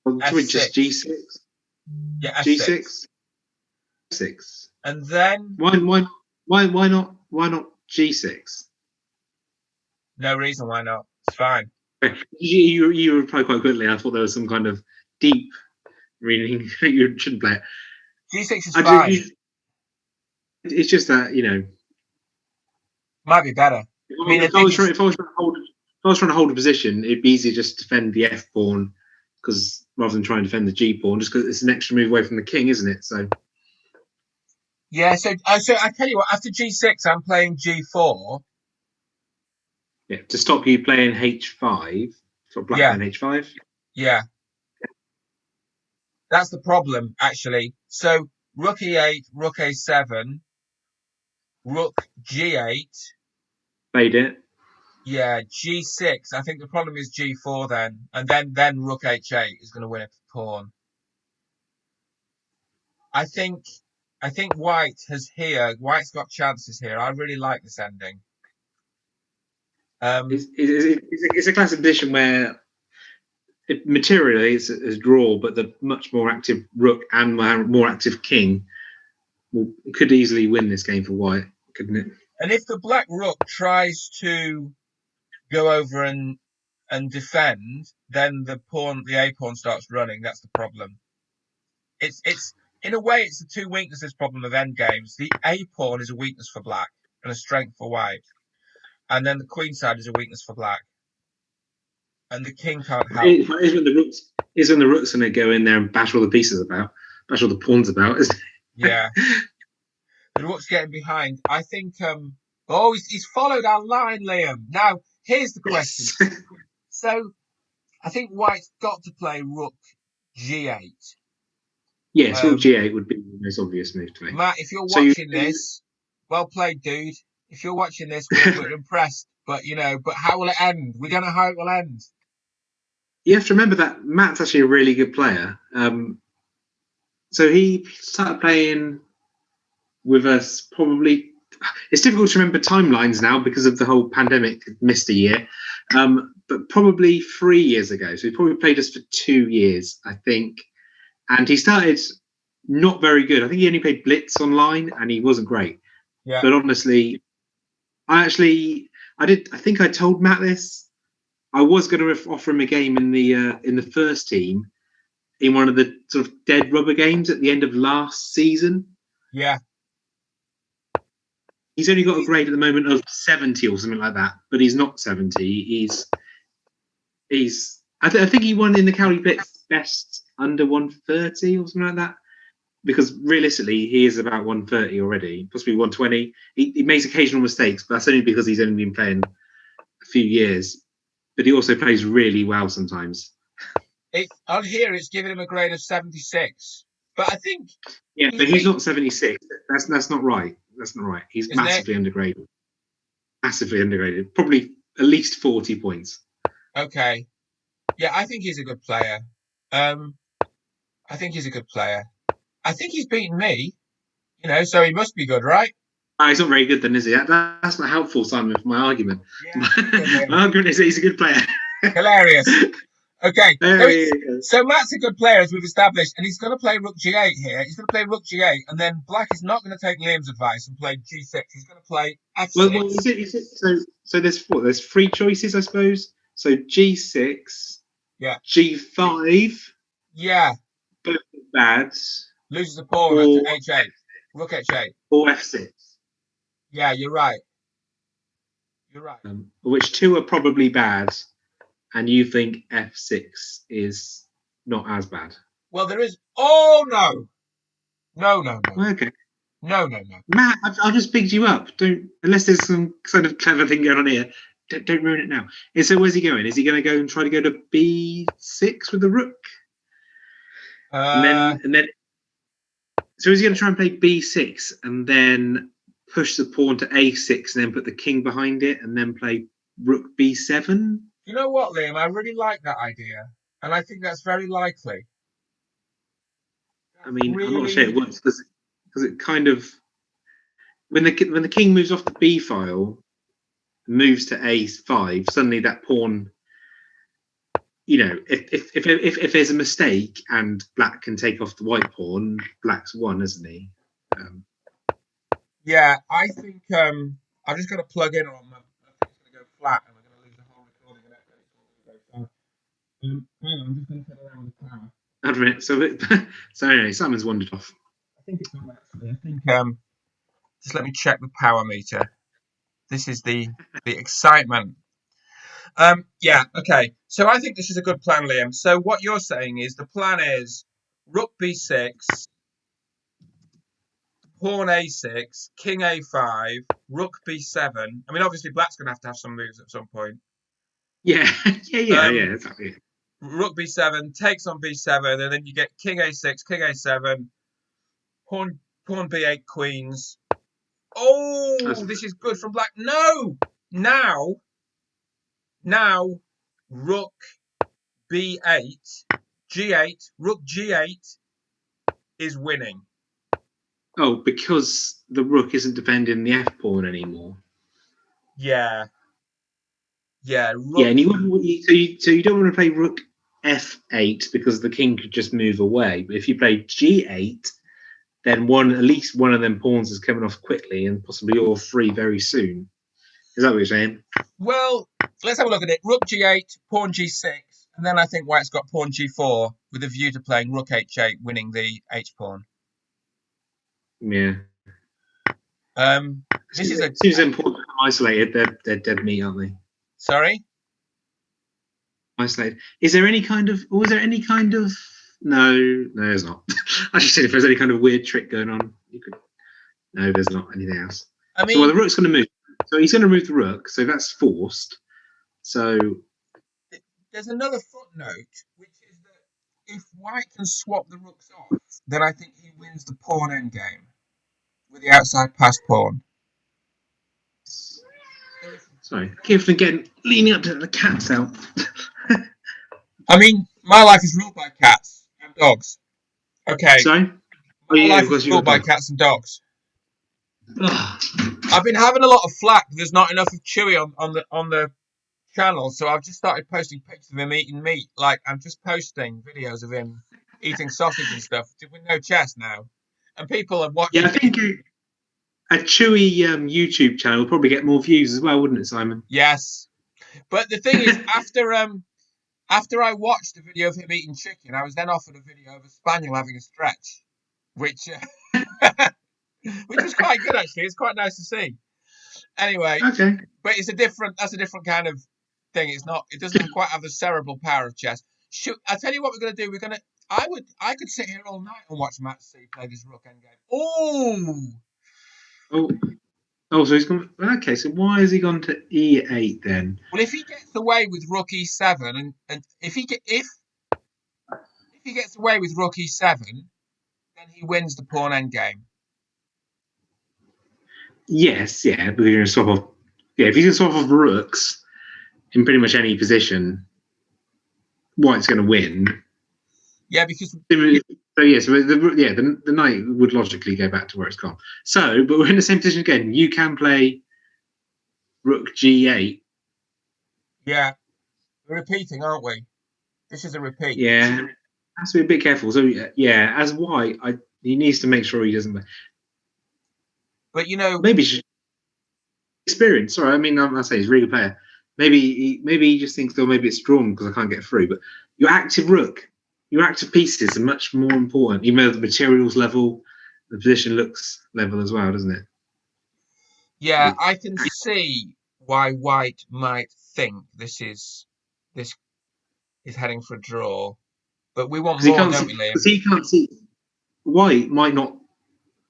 Well, should we just f6. g6? Yeah, f6. G6? 6. And then Why not g6? no reason why not. It's fine. You replied quite quickly. I thought there was some kind of deep meaning. You shouldn't play it. G6 is I just, fine. it's just that Might be better. I mean, if I was trying, if I was trying to hold a position, it'd be easier just to defend the f pawn because rather than try and defend the g pawn, just because it's an extra move away from the king, isn't it? So yeah. So I tell you what. After G6, I'm playing G4. yeah, to stop you playing h5, stop black Yeah, playing h5. yeah. That's the problem, actually. So rook e8, rook a7, rook g8. Played it. Yeah, G6. I think the problem is G4 then, and then Rook H8 is going to win a pawn. I think I think White has here. White's got chances here. I really like this ending. It's, Um, it's, it's a classic position where materially it's a draw, but the much more active rook and more active king could easily win this game for white, couldn't it? and if the Black Rook tries to go over and defend, then the A pawn starts running. That's the problem. It's in a way it's the two weaknesses problem of endgames. The A pawn is a weakness for Black and a strength for White, and then the Queen side is a weakness for Black. And the king can't help. Is when the rook's going to go in there and bash all the pieces about, bash all the pawns about. Yeah, the rook's getting behind. I think. Oh, he's followed our line, Liam. Now here's the question. Yes. So I think White's got to play Rook G8. Yes, rook Um, g8 would be the most obvious move to make. Matt, if you're So you watching this, well played, dude. If you're watching this, we're impressed. But but how will it end? We don't know how it will end. you have to remember that Matt's actually a really good player. So he started playing with us probably. It's difficult to remember timelines now because of the whole pandemic. Missed a year, but probably 3 years ago. So he probably played us for 2 years, I think. And he started not very good. I think he only played Blitz online, and he wasn't great. Yeah, But honestly, I did. I think I told Matt this. I was going to offer him a game in the first team in one of the sort of dead rubber games at the end of last season. yeah. He's only got a grade at the moment of 70 or something like that, but he's not 70. He's. I think he won in the Cowley Blitz best under 130 or something like that. because realistically, he is about 130 already, possibly 120. He makes occasional mistakes, but that's only because he's only been playing a few years. But he also plays really well sometimes. On here, it's giving him a grade of 76. But I think Yeah, he's but he's beat, not 76. That's not right. That's not right. He's isn't it? massively undergraded. Massively undergraded. Probably at least 40 points. Okay. Yeah, I think he's a good player. Um, I think he's a good player. I think he's beaten me, so he must be good, right? He's not very good then, is he? That's not helpful, Simon, for my argument. Yeah, I think so, My Liam. argument is that he's a good player. Hilarious. Okay, There he is. so Matt's a good player, as we've established, and he's going to play Rook G8 here. He's going to play Rook G8, and then Black is not going to take Liam's advice and play G6. He's going to play Well, F6. so there's four. There's three choices, I suppose. So G6, Yeah, G5, yeah. both bad, Loses a pawn to or H8. Rook H8. or F6. Yeah, you're right. You're right. Which two are probably bad, and you think F6 is not as bad. Well, there is. Oh no, no, no, no, Well, okay, no, no, no. Matt, I've just bigged you up. Don't unless there's some sort of clever thing going on here. Don't ruin it now. And so where's he going? Is he going to go and try to go to B6 with the rook, and Uh, then so is he going to try and play B6 and then push the pawn to A6 and then put the king behind it and then play rook B7? you know what, Liam? I really like that idea, and I think that's very likely. I That's mean, I'm not sure it really. works because it kind of when the king moves off the B file, moves to A5, suddenly that pawn, if there's a mistake and black can take off the white pawn, black's won, isn't he? Um, Yeah, I think I'm just going to plug in on them. I think it's going to go flat, and we're going to lose the whole recording, and it's all going to go flat. Hang on, I'm just going to fiddle around with the power. I admit, so anyway, Simon's wandered off. I think it's on actually. I think just let me check the power meter. This is the excitement. Yeah, okay. So I think this is a good plan, Liam. So what you're saying is the plan is Rook B6, Pawn A6, King A5, Rook B7. I mean, obviously Black's going to have some moves at some point. Yeah, yeah, Um, exactly. Rook B7 takes on B7, and then you get King A6, King A7, Pawn B8, Queens. Oh, this is good from Black. No, now, now, Rook B8, G8, Rook G8 is winning. Oh, because the rook isn't defending the f pawn anymore. Yeah, yeah, Yeah, Rook. and you wouldn't want so you don't want to play rook f8 because the king could just move away. But if you play g8, then at least one of them pawns is coming off quickly, and possibly all three very soon. Is that what you're saying? Well, let's have a look at it. Rook G8, Pawn G6, and then I think White's got Pawn G4 with a view to playing Rook H8, winning the H pawn. Yeah. This is a. As soon as them pawns become isolated, they're dead meat, aren't they? Sorry. Isolated. Is there any kind of? Or was there any kind of? No, there's not. I just said if there's any kind of weird trick going on, you could. No, there's not anything else. I So well, mean, the rook's going to move. So he's going to move the rook. So that's forced. So there's another footnote, which is that if White can swap the rooks off, then I think he wins the pawn endgame with the outside passed pawn. So if sorry, keep forgetting leaning up to the cat's out. I mean, my life is ruled by cats and dogs. Okay, Sorry. Oh my yeah, life of is course you ruled got by a dog. cats and dogs. Ugh. I've been having a lot of flack. There's not enough of Chewy on the channel, so I've just started posting pictures of him eating meat. Like I'm just posting videos of him eating sausage and stuff with no chest now, and people are Yeah, I watching it. think a Chewy YouTube channel will probably get more views as well, wouldn't it, Simon? Yes, but the thing is, after I watched the video of him eating chicken, I was then offered a video of a spaniel having a stretch, which which was quite good actually. It's quite nice to see. Anyway, Okay. but that's a different kind of thing. It doesn't quite have the cerebral power of chess. I tell you what we're going to do. I could sit here all night and watch Matt C play this rook endgame. Oh, Oh, so he's gone. Okay, so why has he gone to E8 then? well, if he gets away with rook E7, and if he gets away with rook E7, then he wins the pawn endgame. Yes, yeah, but you're going to swap off. Yeah, if he's going to swap off rooks in pretty much any position, White's going to win. Yeah, because So yes, the knight would logically go back to where it's gone. So, but we're in the same position again. You can play rook G8. yeah, we're repeating, aren't we? This is a repeat. Yeah, has to be a bit careful. So yeah, as White, he needs to make sure he doesn't. But Maybe experience. Sorry, I mean I say he's a really good player. Maybe he just thinks, oh, maybe it's drawn because I can't get through. But your active rook, your active pieces are much more important. Even though the materials level, the position looks level as well, doesn't it? yeah, I can see why White might think this is heading for a draw. But we want Because he more, can't don't see. we, Because Liam? he can't see. White might not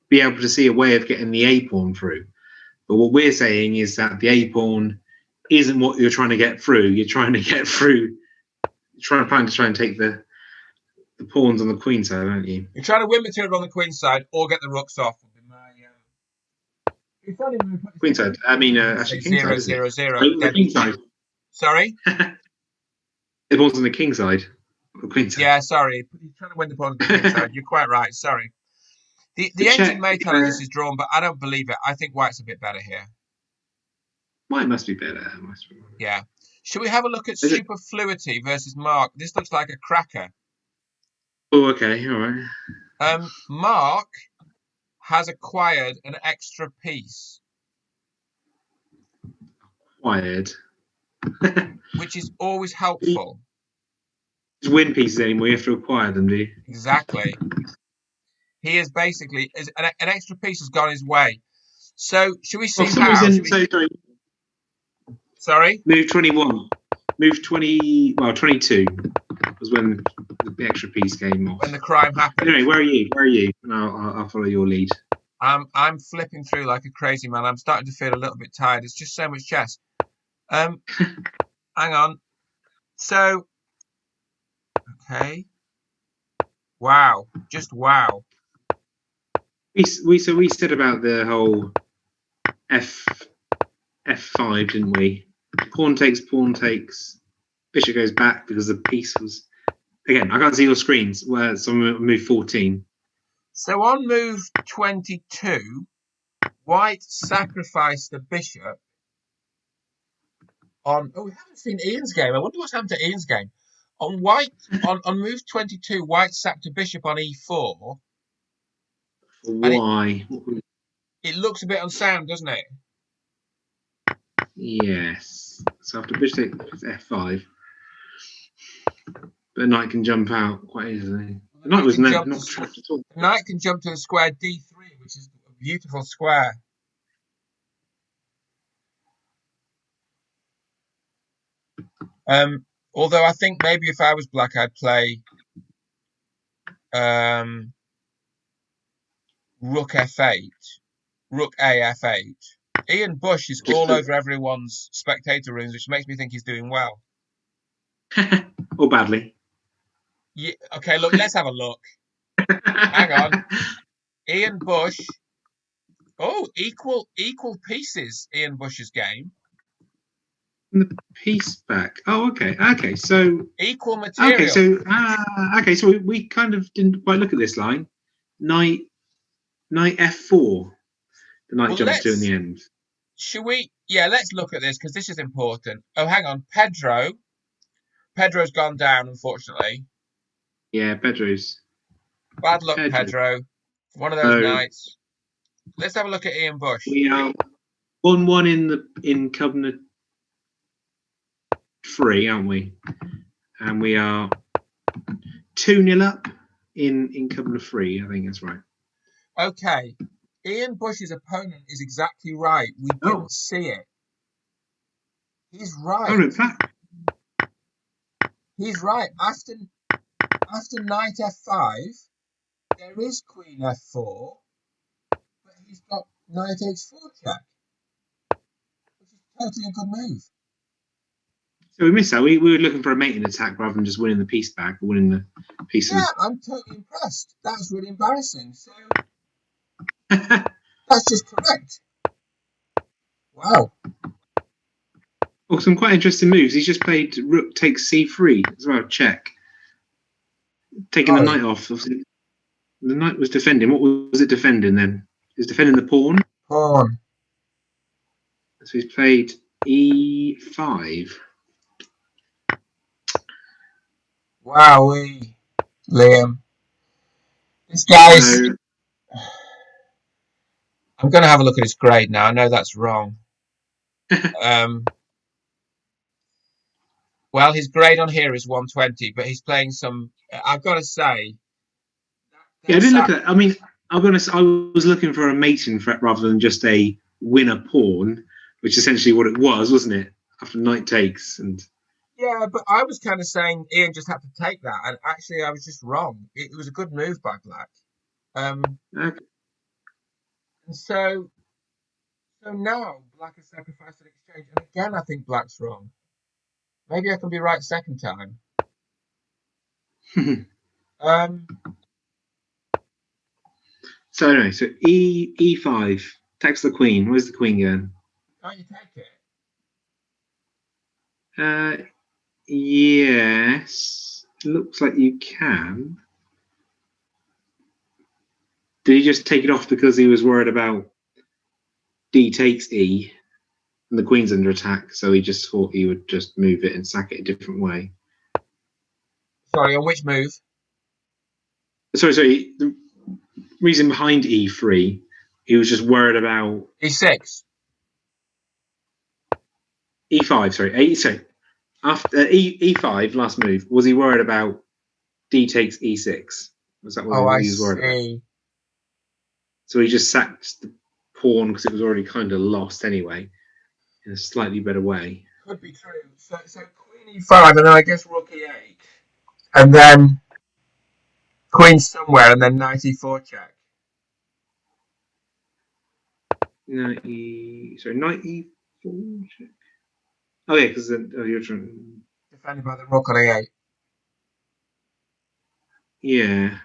be able to see a way of getting the A pawn through. But what we're saying is that the A pawn isn't what you're trying to get through. You're trying to get through. You're trying to try and take the pawns on the queen side, aren't you? You're trying to win material on the queen side or get the rooks off. Would be my. It's funny when we put this Queen side. I mean, say actually, king side, zero isn't it? zero zero. Oh, the Then king side. sorry. The pawns on the king side. Or queen side. Yeah, sorry. You're trying to win the pawn on the king side. You're quite right. Sorry. The The engine check. may tell us this is drawn, but I don't believe it. I think White's a bit better here. White must be better. Yeah. Should we have a look at Is it? superfluity versus Mark? This looks like a cracker. Oh, okay. All right. Mark has acquired an extra piece, Wired. which is always helpful. Just win pieces anymore. You have to acquire them, do you? Exactly. He is basically an extra piece has gone his way. So should we Well, see for some how? reason, so sorry. Sorry. Move 21. Move 20. Well, 22 was when the extra piece came off. When the crime happened. Anyway, where are you? Where are you? And I'll follow your lead. I'm flipping through like a crazy man. I'm starting to feel a little bit tired. It's just so much chess. Hang on. So okay. Wow. Just wow. We said about the whole F F5, didn't we? Pawn takes. Bishop goes back because the piece was. Again, I can't see your screens. Where someone move 14. So on move 22, White sacrificed the bishop on. Oh, we haven't seen Ian's game. I wonder what's happened to Ian's game. On White on move 22, White sacked a bishop on e4, and Why? it looks a bit unsound, doesn't it? Yes. So after bishop takes F5, the knight can jump out quite easily. The knight was not trapped at all. The knight can jump to the square d3, which is a beautiful square. Although I think maybe if I was black, I'd play rook f8, rook a f8. Ian Bush is all over everyone's spectator rooms, which makes me think he's doing well. Or badly. Yeah, okay, look, let's have a look. Hang on. Ian Bush. Oh, equal pieces, Ian Bush's game. The piece back. Oh, okay. Okay, so equal material. Okay, so we kind of didn't quite look at this line. Knight f4. The knight jumps to in the end. Should we? Yeah, let's look at this because this is important. Oh, hang on, Pedro's gone down, unfortunately. Yeah, Pedro's. Bad luck, Pedro. One of those nights. Let's have a look at Ian Bush. We are 1-1 in Cumnor 3, aren't we? And we are 2-0 up in Cumnor 3. I think that's right. Okay. Ian Bush's opponent is exactly right. We didn't see it. He's right. Oh, in fact. He's right. After knight f5, there is queen f4, but he's got knight h4 check, which is totally a good move. So we missed that. We were looking for a mating attack rather than just winning the piece back or winning the Yeah, pieces. I'm totally impressed. That was really embarrassing. So that's just correct. Wow. Oh, some quite interesting moves. He's just played rook takes c3 as well. Check. Taking the Sorry. knight off. The knight was defending. What was it defending then? He was defending the pawn. Pawn. So he's played e5. Wowee. Liam. This guy's. So I'm going to have a look at his grade now. I know that's wrong. Um, well, his grade on here is 120, but he's playing some. I've got to say, yeah, I that's did look at. I mean, I'm honest. I was looking for a mating threat rather than just a winner pawn, which is essentially what it was, wasn't it? After knight takes and. yeah, but I was kind of saying Ian just had to take that, and actually I was just wrong. It was a good move by Black. Okay. And so now Black has sacrificed an exchange, and again I think Black's wrong. Maybe I can be right second time. Um, So anyway, so e5 attacks the queen. Where's the queen going? can't you take it? Yes, looks like you can. Did he just take it off because he was worried about d takes e and the queen's under attack? So he just thought he would just move it and sack it a different way. Sorry, on which move? Sorry. The reason behind e3, he was just worried about E6. e5. Sorry, after e5 last move, was he worried about d takes e6? Was that what Oh, I he was worried about? see. So he just sacked the pawn because it was already kind of lost anyway, in a slightly better way. Could be true. So Queen E5, and then I guess Rook E8, and then Queen somewhere, and then Knight E4 check. Knight e4. Oh yeah, because you're trying. Defended by the Rook on E8. Yeah.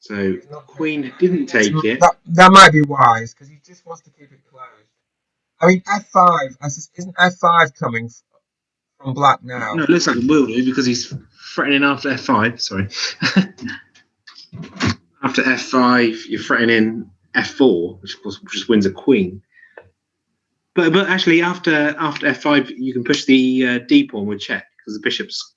So He's not taking queen it. I didn't think take it. that might be wise because he just wants to keep it closed. I mean, F5. Isn't F5 coming from Black No, now? it looks like it will do because he's threatening after f5. Sorry. After f5, you're threatening f4, which of course just wins a queen. But actually, after f5, you can push the d pawn with check because the bishop's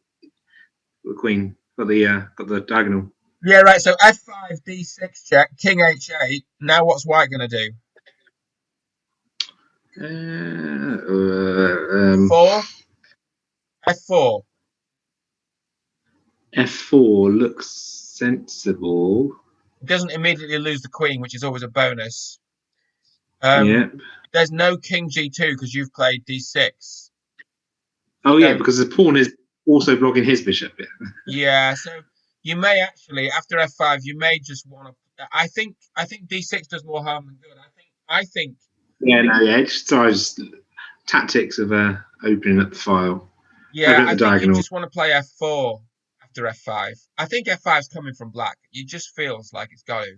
the queen got the diagonal. Yeah, right. So F5, D6 check, King H8. Now what's White going to do? Four. F4. f4 looks sensible. Doesn't immediately lose the Queen, which is always a bonus. Yeah. There's no King G2 because you've played D6. Oh yeah, So because the pawn is also blocking his bishop. Yeah. yeah, so you may actually after F5, you may just want to. I think D6 does more harm than good. I think Yeah. No. Yeah. Just tactics of opening up the file, yeah, opening I up the think you diagonal. just want to play F4 after F5. I think F5 is coming from Black. It just feels like it's got to.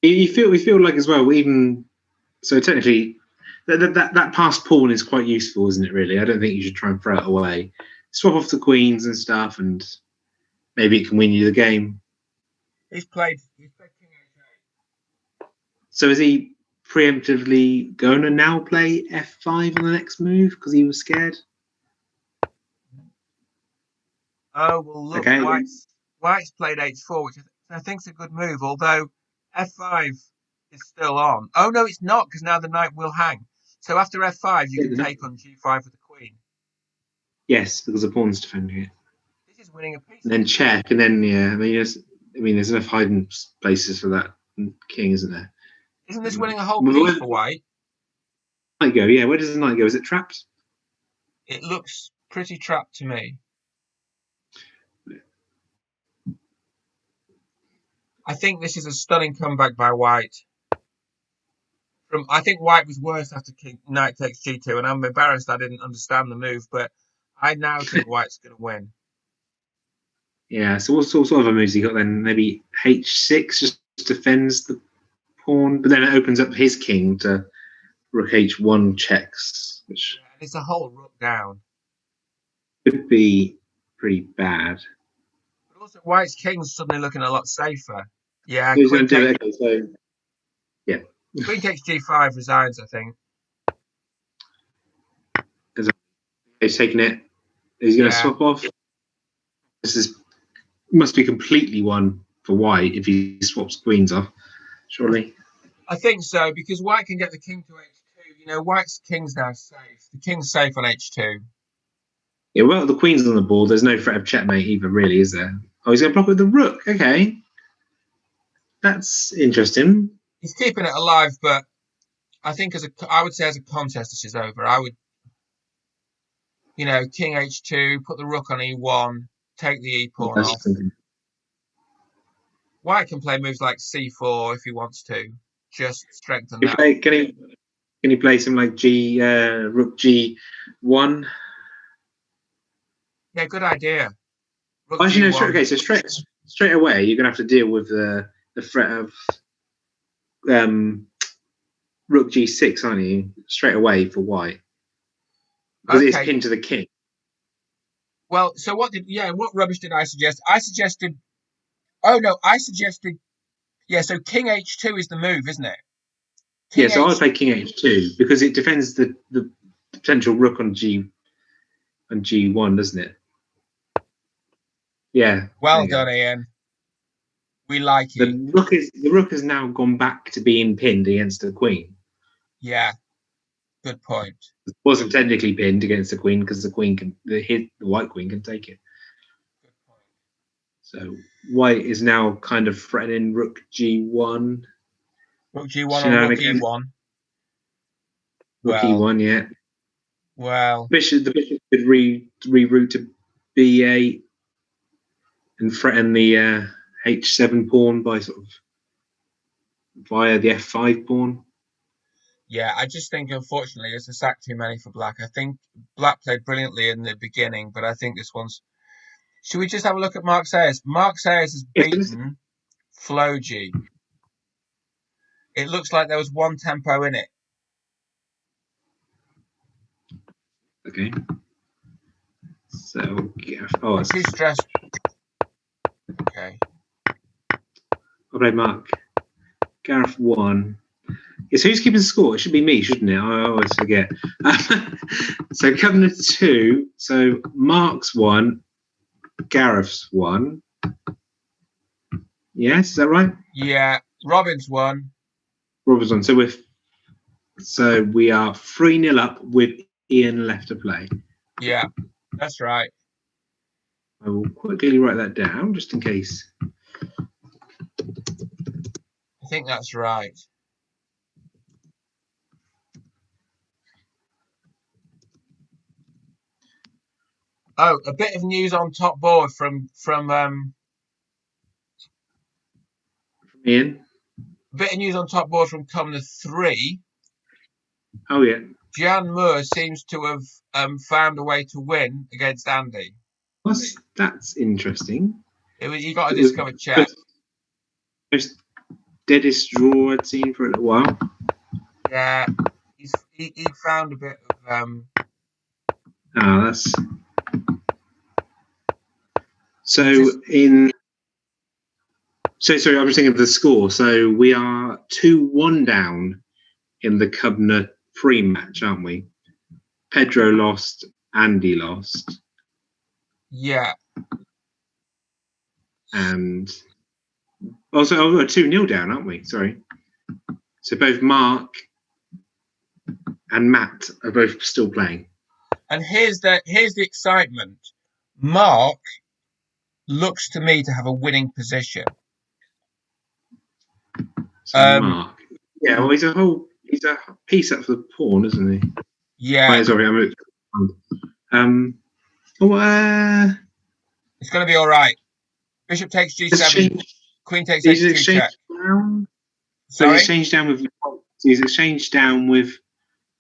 We feel like as well. Even so, technically, that passed pawn is quite useful, isn't it? Really, I don't think you should try and throw it away. Swap off the queens and stuff, and maybe it can win you the game. He's played King H8. So is he preemptively going to now play f5 on the next move because he was scared? Oh well, look, Okay. White's played H4, which I think's a good move. Although F5 is still on. Oh no, it's not because now the knight will hang. So after F5, you can take on G5 with the Queen. Yes, because the pawn's defending it. This is winning a piece. And then check, and then yeah, there's enough hiding places for that king, isn't there? Isn't this winning a whole Where piece does for White? the knight go? Yeah, where does the knight go? Is it trapped? It looks pretty trapped to me. I think this is a stunning comeback by White. I think White was worse after Knight takes G2, and I'm embarrassed I didn't understand the move, but I now think White's going to win. Yeah. So what sort of a moves he got then? Maybe H6 just defends the pawn, but then it opens up his king to Rook H1 checks, which Yeah, and it's a whole rook down. could be pretty bad. But also, White's king's suddenly looking a lot safer. Yeah, Who's going to do it? Okay, so yeah, Queen takes G5 resigns, I think. he's taking it. He's going to Yeah, swap off. This must be completely won for White if he swaps queens off. Surely. I think so, because White can get the king to H2. You know, White's king's now safe. The king's safe on H2. Yeah, well, the queen's on the board. There's no threat of checkmate either, really, is there? Oh, he's going to block with the rook. Okay. That's interesting. He's keeping it alive, but I think I would say as a contest, this is over. I would, king H2, put the rook on E1, take the E pawn off. White can play moves like C4 if he wants to, just strengthen that. Can he play some like Rook G1? Yeah, good idea. Rook Actually, no. G1. Okay, so straight away, you're gonna have to deal with the threat of Rook G6, aren't you? Straight away for White because it's Okay. pinned to the king. Well, so what rubbish did I suggest? I suggested. Oh no, I suggested. Yeah, so King H2 is the move, isn't it? So I would play King H2 because it defends the potential rook on G1, doesn't it? Yeah. Well done, Ian. We like it. The rook has now gone back to being pinned against the queen. Yeah. Good point. It wasn't technically pinned against the queen because the white queen can take it. Good point. So White is now kind of threatening Rook G1. Rook G1 on Rook E1. Rook E1, yeah. Well, the bishop could reroute to B8 and threaten the H7 pawn by via the F5 pawn. Yeah, I just think unfortunately it's a sack too many for Black. I think Black played brilliantly in the beginning, but I think this one's. Should we just have a look at Mark Sayers? Mark Sayers has beaten Floji. It looks like there was one tempo in it. Okay. So, I'm too stressed. Okay. I'll play Mark. Gareth 1. Yeah, so who's keeping score? It should be me, shouldn't it? I always forget. So Cumnor 2. So Mark's 1. Gareth's 1. Yes, is that right? Yeah. Robin's 1. Robin's 1. So we are 3-0 up with Ian left to play. Yeah, that's right. I will quickly write that down just in case. I think that's right. Oh, a bit of news on top board from Ian. A bit of news on top board from Cumnor 3. Oh yeah. Jan Moore seems to have found a way to win against Andy. That's interesting. He got a discovered check. Most deadest draw I'd seen for a little while. Yeah, he found a bit of that's so in. So sorry, I was thinking of the score. So we are 2-1 down in the Cumnor pre-match, aren't we? Pedro lost, Andy lost. Yeah. And also we're 2-0 down, aren't we? Sorry. So both Mark and Matt are both still playing. And here's the excitement. Mark looks to me to have a winning position. So Mark. Yeah, well he's a piece up for the pawn, isn't he? Yeah. Right, sorry, it's going to be all right. Bishop takes G7. Queen takes Is it h2 check. exchanged down? So is Sorry? exchange down with? Is exchange down with?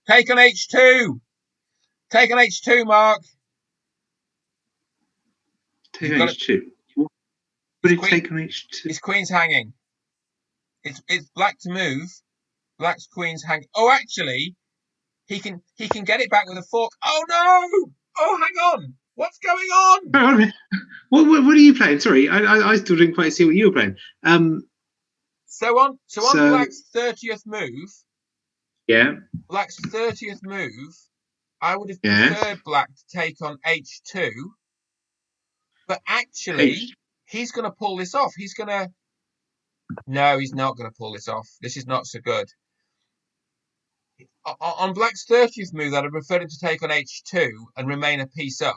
Take on h2. Take on h2, Mark. Take You've on got it. H2. What His would it queen. take on H2? His queen's hanging. It's black to move. Black's queen's hanging. Oh, actually, he can get it back with a fork. Oh no! Oh, hang on. What's going on? What are you playing? Sorry, I still didn't quite see what you were playing. So on So Black's 30th move, yeah, I would have yeah. preferred Black to take on h2, but H. actually, he's going to pull this off. No, he's not going to pull this off. This is not so good. On Black's 30th move, I'd have preferred him to take on h2 and remain a piece up.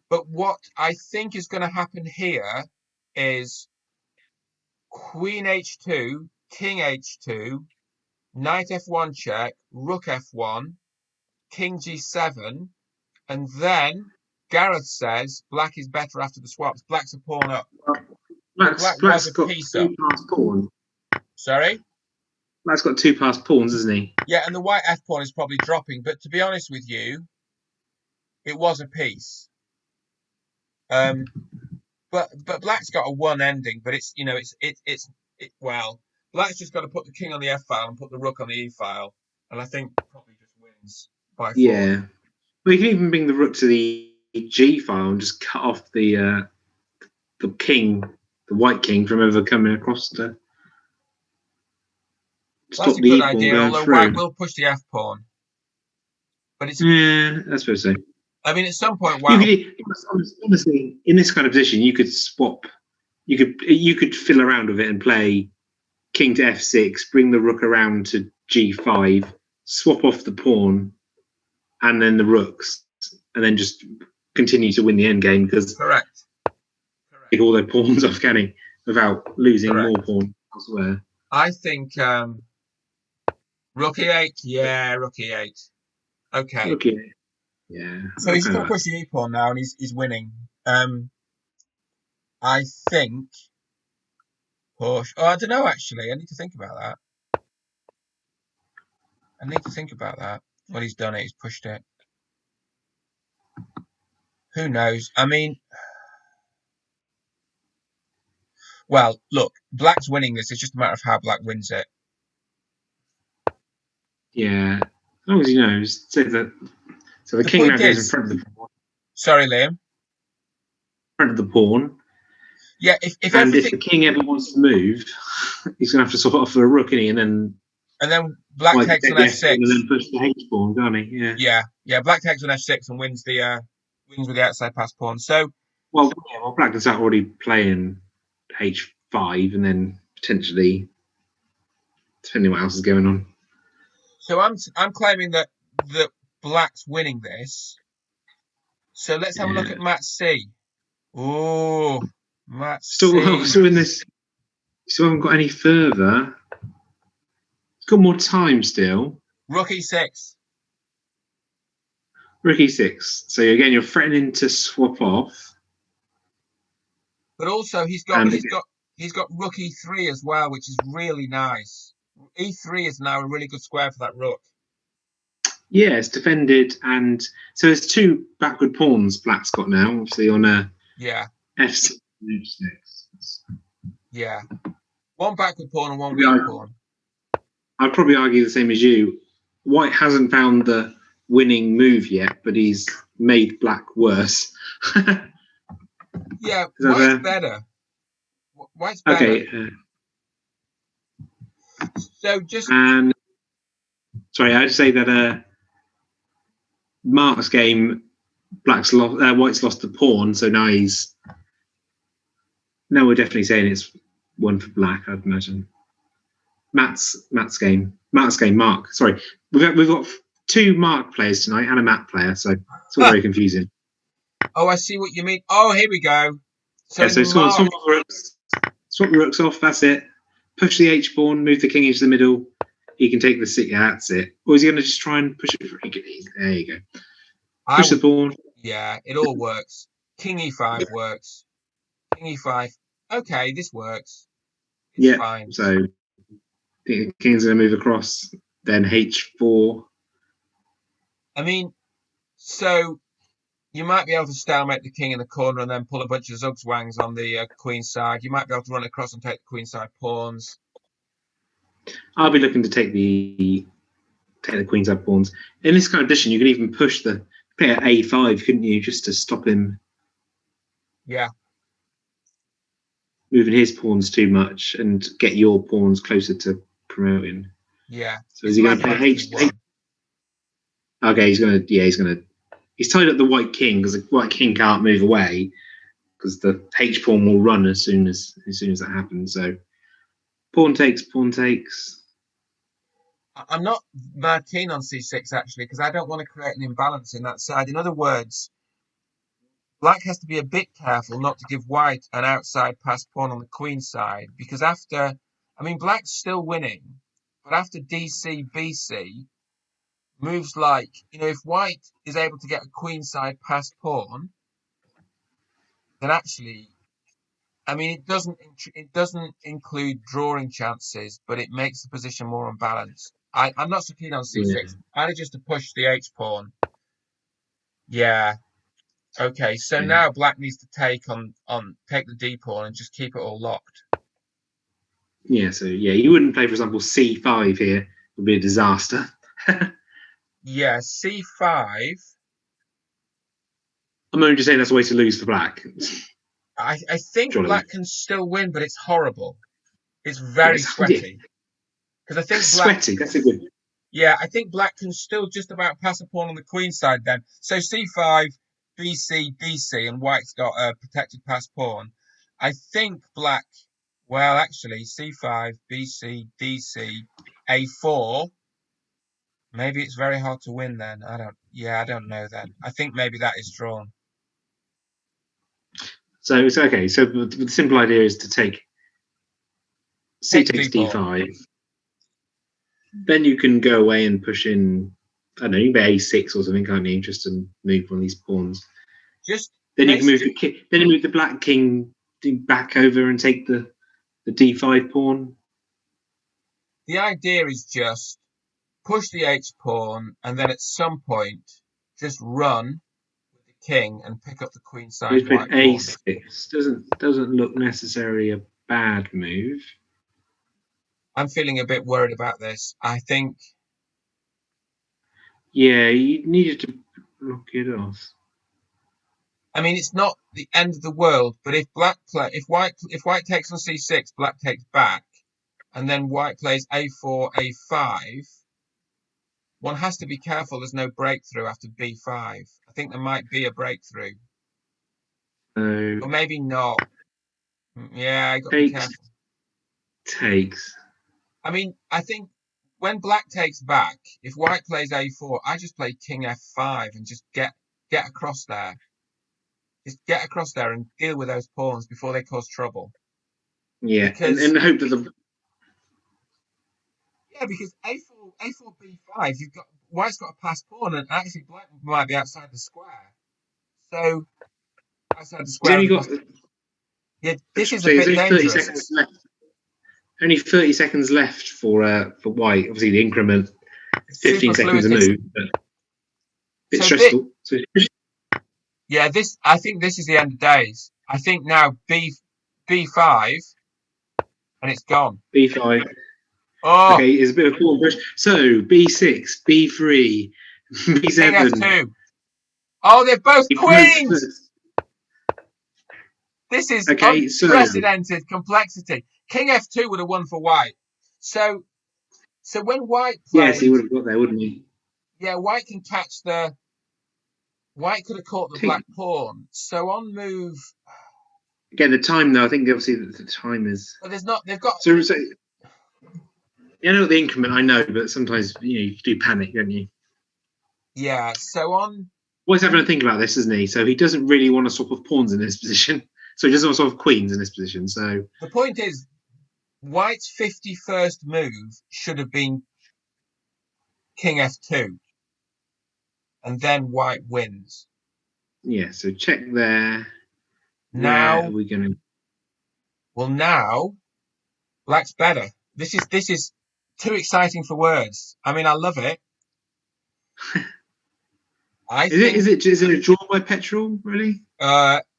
But what I think is going to happen here is Queen h2, King h2, Knight f1 check, Rook f1, King g7, and then Gareth says Black is better after the swaps. Black's a pawn up, but Black was Black's a got piece up. two passed pawns. Sorry? Black's got two passed pawns, isn't he? Yeah, and the white f pawn is probably dropping, but to be honest with you, it was a piece. But Black's got a one ending, but well, Black's just got to put the king on the f file and put the rook on the e file, and I think probably just wins by 4. Yeah. Well, you can even bring the rook to the G file and just cut off the king, the white king, from ever coming across to That's stop a the good e pawn idea. going Although White through. will push the f pawn, but it's. Yeah, that's what I say. I mean, at some point, You White. could honestly, in this kind of position, you could swap. You could fiddle around with it and play king to f6, bring the rook around to g5, swap off the pawn, and then the rooks, and then just continue to win the endgame because Correct. take all their pawns off, can he, without losing Correct. more pawns elsewhere. I think Rook e8. Yeah, Rook e8. Okay. Okay. Yeah. So he's going to push the e pawn now, and he's winning. I think push. Oh, I don't know. Actually, I need to think about that. Well, he's done it. He's pushed it. Who knows? I mean, well, look, Black's winning this. It's just a matter of how Black wins it. Yeah. As long as he knows. So the king now goes in front of the pawn. Sorry, Liam. Front of the pawn. Yeah, if and if the king ever wants to move, he's going to have to swap it off for a rook, isn't he? And then Black takes on f6, and then push the h pawn, can't he? Yeah. Black takes on f6 and wins with the outside pass pawn. So, well, Black does that already playing h5, and then potentially, depending what else is going on. So I'm claiming that Black's winning this. So let's have a look at Mat C. Oh, Mat C. Still in this. Still haven't got any further. It's got more time still. Rook e6. Rook e6. So again, you're threatening to swap off. But also he's got Rook e3 as well, which is really nice. E3 is now a really good square for that rook. Yeah, it's defended, and so there's two backward pawns Black's got now, obviously on a f6 and h6. Yeah, one backward pawn and one weak pawn. I'd probably argue the same as you. White hasn't found the winning move yet, but he's made Black worse. Yeah, White's better. White's better. Okay. So just sorry, I'd say that Mark's game, White's lost the pawn, so now he's. No, we're definitely saying it's one for Black, I'd imagine. Matt's game, Mark. Sorry, we've got two Mark players tonight and a Matt player, so it's all very confusing. Oh, I see what you mean. Oh, here we go. So swap the rooks off. That's it. Push the H pawn, move the king into the middle. He can take the 6. Yeah, that's it. Or is he going to just try and push it? There you go. Push the pawn. Yeah, it all works. King e5 works. King e5. Okay, this works. It's Yeah. fine. So the king's going to move across. Then h4. I mean, so you might be able to stalemate the king in the corner and then pull a bunch of Zugzwangs on the queen side. You might be able to run across and take the queen side pawns. I'll be looking to take the queen's side pawns. In this kind of position, you could even push the play at a5, couldn't you, just to stop him Yeah, moving his pawns too much and get your pawns closer to promoting. yeah. So is It's he going like to play knight h? c1. Okay, he's tied up the white king because the white king can't move away because the h pawn will run as soon as that happens. So pawn takes, pawn takes. I'm not mad keen on c6 actually because I don't want to create an imbalance in that side. In other words, black has to be a bit careful not to give white an outside pass pawn on the queen side because I mean, black's still winning, but after DC, BC, moves like, if white is able to get a queen side pass pawn, then actually, I mean, it doesn't include drawing chances, but it makes the position more unbalanced. I'm not so keen on Yeah, c6. Only just to push the h pawn. Yeah. Okay. So okay. now black needs to take the d pawn and just keep it all locked. Yeah, so yeah, you wouldn't play, for example, c5 here. It would be a disaster. Yeah. c5. I'm only just saying that's a way to lose for black. I think Surely. black can still win, but it's horrible. It's very Yes, yeah. sweaty because I think black. Sweaty. That's a good. Yeah, I think black can still just about pass a pawn on the queen side then. So c5, bc, dc, and white's got a protected pass pawn. I think black, well, actually, c5, bc, dc, a4. Maybe it's very hard to win then. I don't know then. I think maybe that is drawn. So it's okay. So the simple idea is to take c Take the takes d pawn. d5. Then you can go away and push in. I don't know, you can be a6 or something, can't you? Just to move one of these pawns. Just Then you can move basically, the then you move the black king back over and take the d5 pawn. the idea is just push the h pawn and then at some point just run with the king and pick up the queenside He's played white pawn. a6. Doesn't look necessarily a bad move. I'm feeling a bit worried about this. I think, Yeah, you needed to block it off. I mean, it's not the end of the world, but if white takes on c6, black takes back, and then white plays a4, a5, one has to be careful there's no breakthrough after b5. I think there might be a breakthrough, So or maybe not. Yeah, I got to be takes careful. takes. I mean, I think when black takes back, if white plays a4, I just play king f5 and just get across there. Just get across there and deal with those pawns before they cause trouble. Yeah, Because and hope that the yeah, because a4 b5, you've got white's got a pass pawn, and actually black might be outside the square. So outside the he's square only as got. opposed, yeah, this is a So there's bit only 30 dangerous. seconds left. Only 30 seconds left for white. Obviously, the increment It's 15 super seconds a fluid. move, but a bit So this, stressful. So yeah, this I think this is the end of days. I think now b5 and it's gone. b5. Oh, Okay, it's a bit of a pawn push. So b6, b3, king b7. f2. Oh, they're both He promotes queens. first. This is Okay, so unprecedented complexity. King f2 would have won for white. So so when white yes, he played, would have got there, wouldn't he? yeah, white could have caught the black Take pawn. So on move, again the time though. I think obviously the time is but there's not. They've got so. You know the increment, I know, but sometimes you do panic, don't you? yeah. So on Always having to think about this, isn't he? So he doesn't really want to swap off pawns in this position. So he doesn't want to swap off queens in this position. So the point is, white's 51st move should have been king f2, and then white wins. yeah, so check there. Where are Now we going to? Well, now black's better. This is too exciting for words. I mean, I love it. I think. Is it a draw by petrol? Really?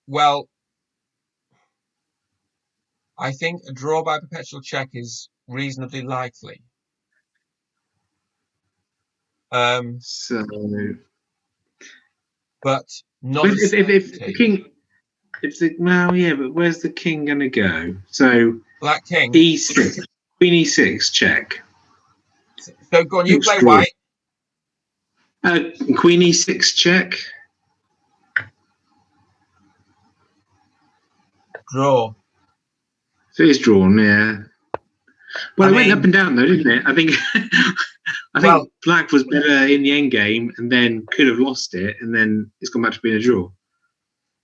Well, I think a draw by perpetual check is reasonably likely. Um, So, but not a if the certainty. king, if the well, yeah, but where's the king going to go? So Black king. e6, queen e6 check. So go on, you Looks play draw. white. Queen e6 check. Draw. So it's drawn, yeah. I Well, it went up mean, and down though, didn't it? I think I well, think black was better in the end game and then could have lost it, and then it's gone back to being a draw.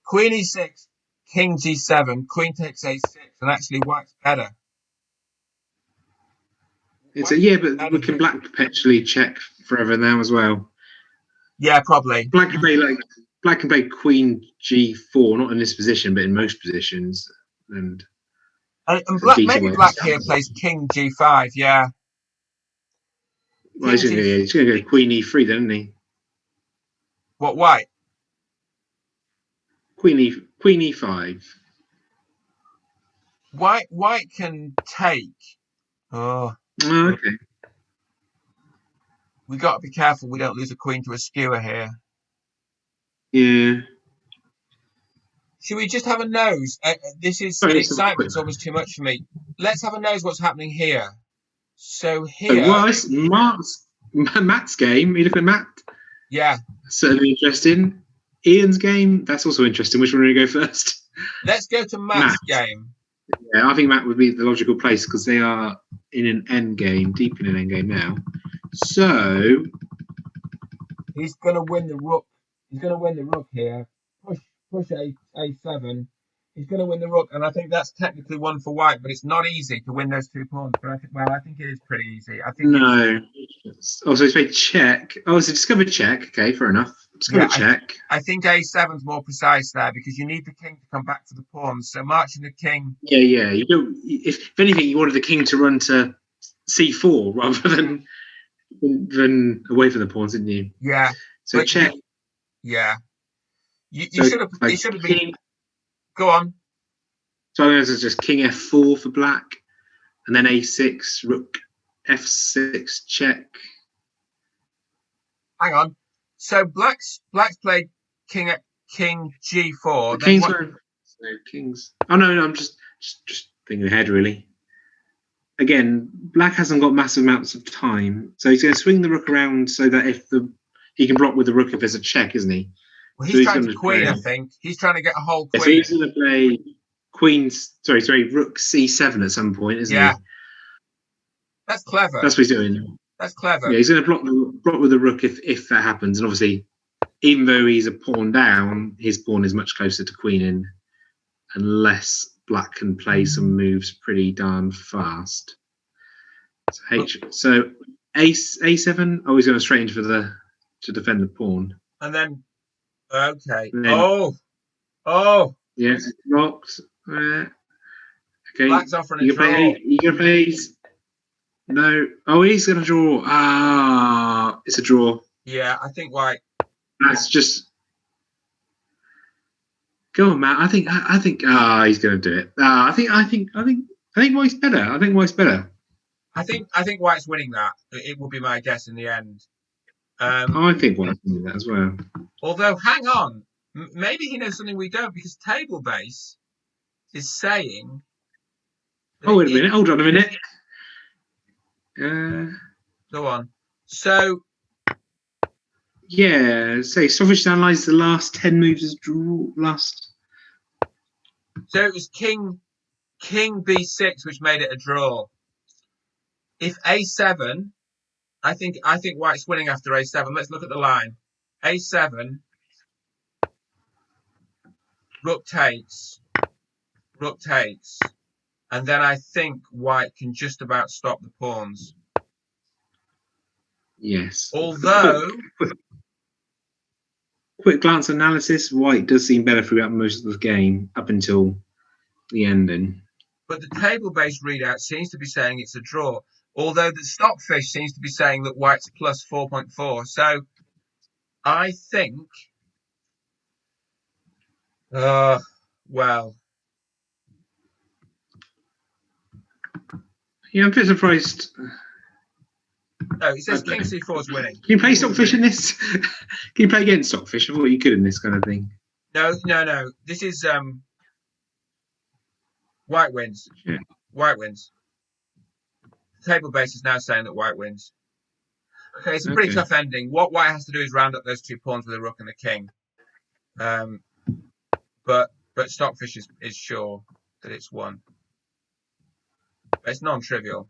queen e6, king g7, queen takes a6, and actually white's better. It's a White's yeah, but better we can here. black perpetually check forever now as well. Yeah, probably. Black can play queen g4, not in this position, but in most positions, and And it's a black, decent maybe way. black here plays king g5. Yeah, Well, king g. he's going to go queen e3 then, isn't he? What white? Queen e5. White can take. Oh, Oh, okay. we got to be careful we don't lose a queen to a skewer here. Yeah. Should we just have a nose? This is Sorry, the let's have a quick. excitement's almost too much for me. Let's have a nose. What's happening here? So Oh, here, well, it's Matt's game. You look at Matt. yeah. Certainly interesting. Ian's game. That's also interesting. Which one do we go first? Let's go to Matt. Matt's game. Yeah, I think Matt would be the logical place because they are in an end game, deep in an end game now. So He's going to win the rook. He's going to win the rook here. Push a7. He's going to win the rook, and I think that's technically one for white, but it's not easy to win those 2 pawns. But I think it is pretty easy. I think it's no. Oh, so he's played check. Oh, so discovered check. Okay, fair enough. yeah. Discovered check. I think a7's more precise there because you need the king to come back to the pawns. So marching the king. Yeah, yeah. You don't. If anything, you wanted the king to run to c4 rather than away from the pawns, didn't you? Yeah, So but check. yeah. You So should have. It like should have been. king. Go on. So I think it's just king f4 for black, and then a6, rook f6 check. Hang on. So black's played king g4. The Then kings what? were so kings. Oh no, I'm just thinking ahead really. Again, black hasn't got massive amounts of time, so he's going to swing the rook around so that he can block with the rook if there's a check, isn't he? Well, So he's he's trying going to to queen. play. I think he's trying to get a whole Yeah, so queen. he's going to play rook c7 at some point, isn't Yeah, he? that's clever. That's what he's doing. That's clever. Yeah, he's going to block with the rook if that happens, and obviously, even though he's a pawn down, his pawn is much closer to queen in, unless black can play some moves pretty darn fast. So a7. Oh, he's going straight into to defend the pawn. And then okay. And then Oh. yes, yeah, blocked. Okay, Black's offering a you draw. play. You can play. No. Oh, he's going to draw. Ah, it's a draw. Yeah, I think white. That's just. Go on, Matt. I think he's going to do it. I think white's better. I think white's better. I think white's winning that. It will be my guess in the end. I think white's going to do that as well. Although, hang on, maybe he knows something we don't because table base is saying. Oh, wait a minute. Hold on a minute. Go on. So. Yeah, say Sovic analysed the last 10 moves as draw. So it was king b6 which made it a draw. If a7, I think white's winning after a7. Let's look at the line. a7, rook takes, and then I think white can just about stop the pawns. Yes. Although quick glance analysis, white does seem better throughout most of the game up until the ending. but the table-based readout seems to be saying it's a draw. Although the stockfish seems to be saying that white's plus 4.4. So I think, well, Yeah, I'm a bit surprised. no, it I says don't King know. C4 is winning. Can you play Stockfish in this? Can you play against Stockfish? I thought you could in this kind of thing. No. This is white wins. Yeah. White wins. The table base is now saying that white wins. Okay, it's a pretty Okay. tough ending. What white has to do is round up those 2 pawns with a rook and a king. Um, but Stockfish is sure that it's won. But it's non-trivial.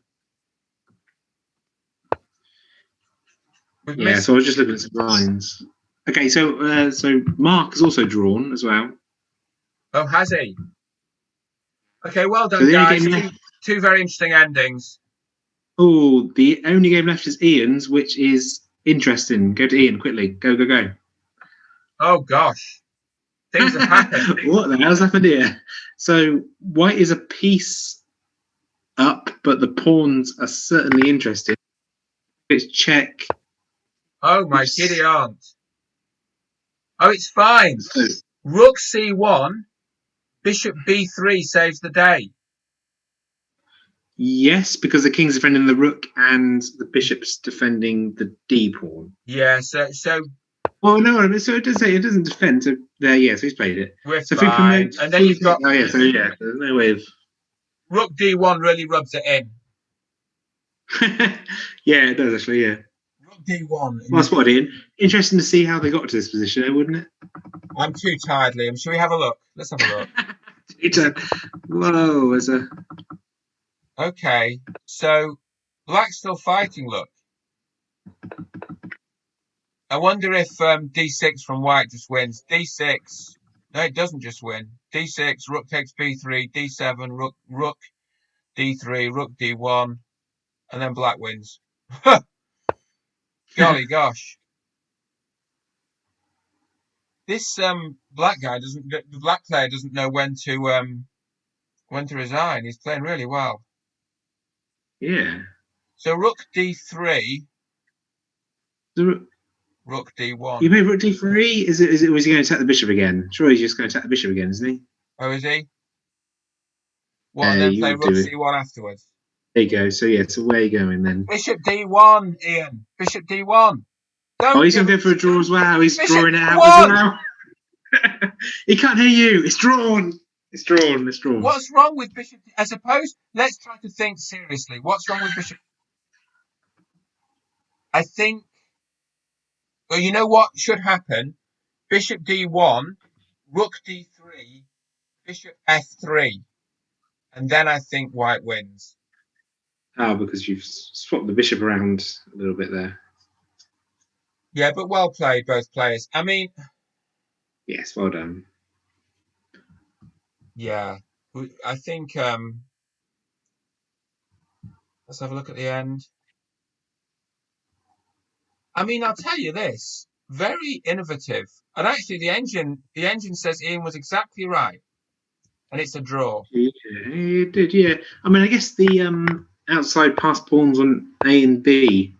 We've Yeah. missed. So I was just looking at some lines. Okay. So Mark is also drawn as well. Oh, has he? Okay, well So done, the only guys. game Two left. two very interesting endings. Oh, the only game left is Ian's, which is interesting. Go to Ian quickly. Go, go, go. Oh gosh, things have happened. What the hell's happened here? So white is a piece up, but the pawns are certainly interested. It's check. Oh my giddy Oops. aunt. Oh, it's fine. So, Rook C1, Bishop B3 saves the day. yes, because the king's defending the rook and the bishop's defending the d pawn. Yeah, so Oh no, so it does say it doesn't defend. So there, yes, he's played it. we're So if we fine. promote And then you've got oh yeah, so yeah, there's no way of. Rook D1 really rubs it in. Yeah, it does actually. Yeah. Rook D1. Well, that's what I did. Interesting to see how they got to this position, wouldn't it? I'm too tired, Liam. Shall we have a look? Let's have a look. Whoa, as a Okay, so black's still fighting, look. I wonder if D6 from white just wins. D6. No, it doesn't just win. D6, rook takes B3, D7, rook D3, rook D1, and then black wins. Golly gosh. This black guy doesn't the black player doesn't know when to resign. He's playing really well. yeah. So rook D3, So, rook you D1. made rook d3. Is it? Was he going to attack the bishop again? Sure, he's just going to attack the bishop again, isn't he? Oh, is he? What, and then play You'll rook do it. C1 afterwards? There you go. So yeah, so where are you going then? Bishop D1, Ian. Bishop D1. Oh, Don't he's give going to him go for a draw as well. He's Bishop drawing it out as D1. well. He can't hear you. It's drawn. It's drawn. It's drawn. What's wrong with Bishop? I suppose let's try to think seriously. What's wrong with Bishop? I think. Well, you know what should happen? Bishop D1, Rook D3, Bishop F3, and then I think White wins. Oh, because you've swapped the bishop around a little bit there. Yeah, but well played, both players. I mean, Yes, well done. yeah, I think. Let's have a look at the end. I mean, I'll tell you this: very innovative, and actually, the engine says Ian was exactly right, and it's a draw. Yeah, you did. Yeah. I mean, I guess the outside pass pawns on A and B,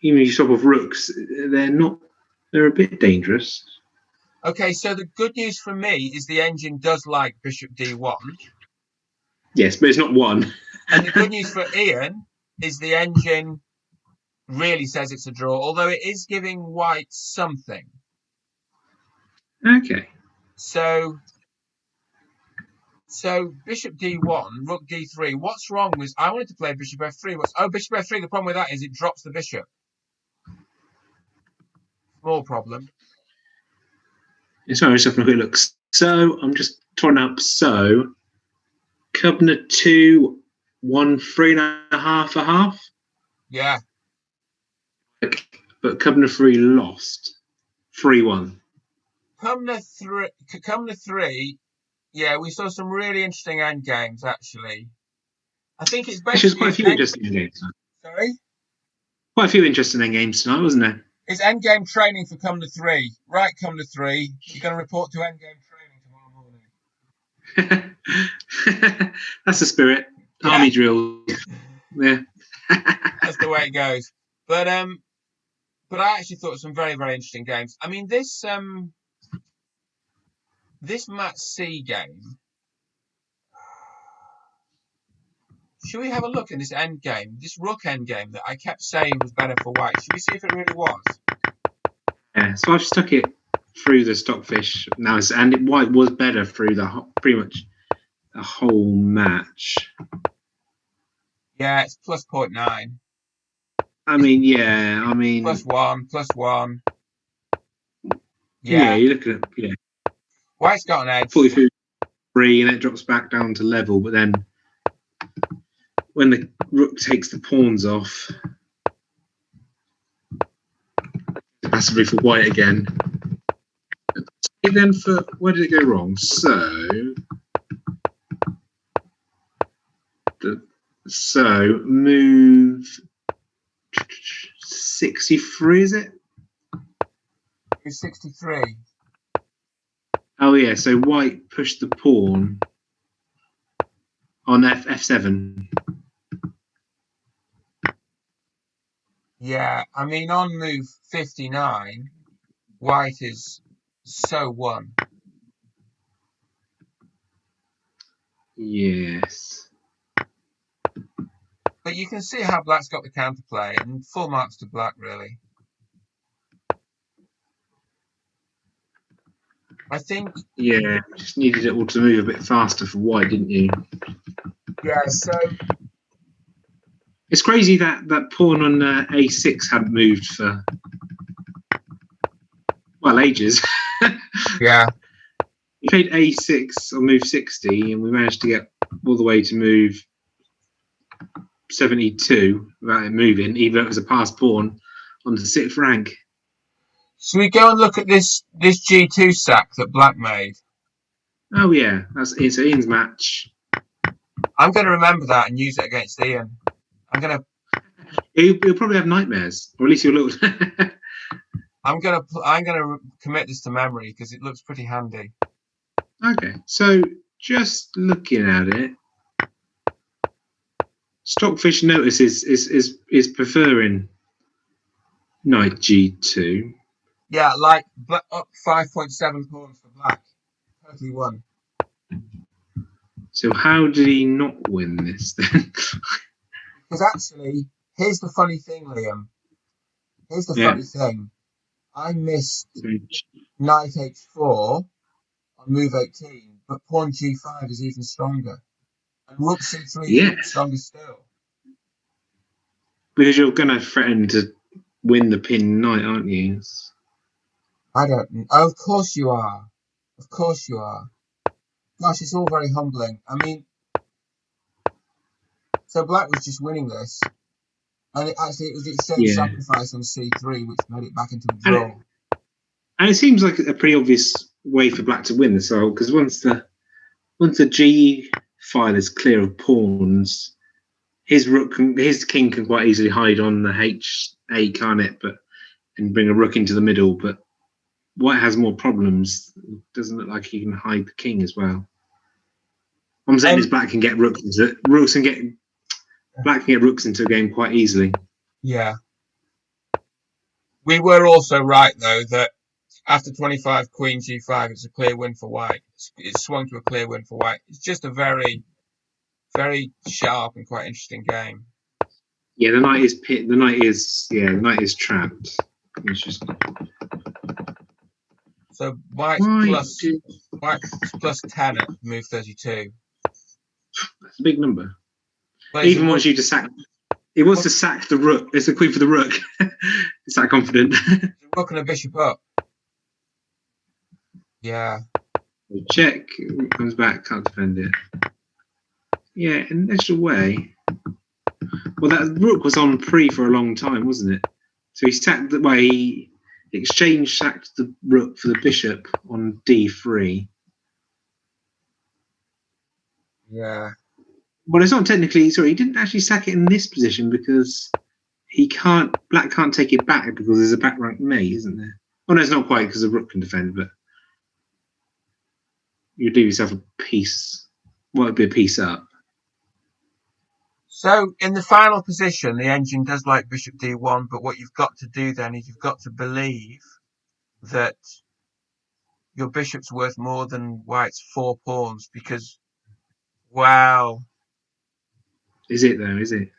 even if you swap off rooks, they're not. They're a bit dangerous. Okay, so the good news for me is the engine does like Bishop D1. Yes, but it's not one. And the good news for Ian is the engine really says it's a draw, although it is giving white something. Okay. So Bishop D1, Rook D3. What's wrong with I wanted to play Bishop F3. Bishop F3, the problem with that is it drops the bishop. Small problem. Sorry, I'm just having a quick look. So I'm just trying up. So Cumnor 2, 1, 3.5 a half. Yeah. But Cumnor 3 lost 3-1. Cumnor 3, yeah, we saw some really interesting end games actually. I think it's Actually, there's basically quite a an few end. interesting games. Sorry? Quite a few interesting games tonight, wasn't there? It's endgame training for Cumnor 3. Right, Cumnor 3. You're going to report to endgame training tomorrow morning. That's the spirit. Yeah, Army drills. Yeah. that's the way it goes. But I actually thought some very, very interesting games. I mean, this Mat C game. Should we have a look at this end game, this rook end game that I kept saying was better for white? Should we see if it really was? Yeah. So I've stuck it through the stockfish now, and white was better through pretty much the whole match. Yeah, it's plus 0.9. I mean, yeah. I mean, plus one. yeah. Yeah, You look at yeah, white's got an edge. 43, and it drops back down to level. But then when the rook takes the pawns off, massively for white again. And then for where did it go wrong? So move 63, is it? It's 63. Oh yeah, so white pushed the pawn on f7. Yeah, I mean on move 59, white is so won. Yes. But you can see how black's got the counterplay, and full marks to black really. I think. Yeah, just needed it all to move a bit faster for white, didn't you? Yeah, so it's crazy that pawn on a6 hadn't moved for ages. yeah, He played a6 on move 60, and we managed to get all the way to move 72 without it moving, even though it was a passed pawn on the 6th rank. should we go and look at this G2 sack that black made? Oh yeah, it's Ian's match. I'm going to remember that and use it against Ian. He'll probably have nightmares, or at least he'll look. I'm gonna commit this to memory because it looks pretty handy. Okay, so just looking at it, Stockfish Notice is preferring knight g2. Yeah, like up 5.7 pawns for black. Totally won. So how did he not win this then? Because actually, here's the funny thing, Liam. Here's the funny thing. I missed knight h4 on move 18, but pawn g5 is even stronger. And rook c3 is even stronger still. Because you're going to threaten to win the pin knight, aren't you? I don't know. Oh, of course you are. Of course you are. Gosh, it's all very humbling. I mean, so black was just winning this. And it was the exchange sacrifice on c3, which made it back into a draw. And it seems like a pretty obvious way for black to win this, because once the G file is clear of pawns, his king can quite easily hide on the H8, can't it? And bring a rook into the middle. But white has more problems. It doesn't look like he can hide the king as well. What I'm saying is black can get rooks into a game quite easily. Yeah. We were also right though that after 25 queen g5, it's a clear win for white. It's swung to a clear win for white. It's just a very, very sharp and quite interesting game. Yeah, the knight is trapped. It's just so white's plus 10 at move 32. That's a big number. Well, even wants you to sack. He wants to sack the rook. It's the queen for the rook. It's that confident. A rook and a bishop up. Yeah. Check. Comes back. Can't defend it. Yeah, in an extra way. Well, that rook was on pre for a long time, wasn't it? So he sacked the way he sacked the rook for the bishop on d3. Yeah. Well, it's not technically. Sorry, he didn't actually sack it in this position because black can't take it back because there's a back rank mate, isn't there? Oh no, it's not quite because the rook can defend, but you do yourself a piece. What would be a piece up? So in the final position, the engine does like bishop d1, but what you've got to do then is you've got to believe that your bishop's worth more than white's 4 pawns because, well, Is it though? Is it?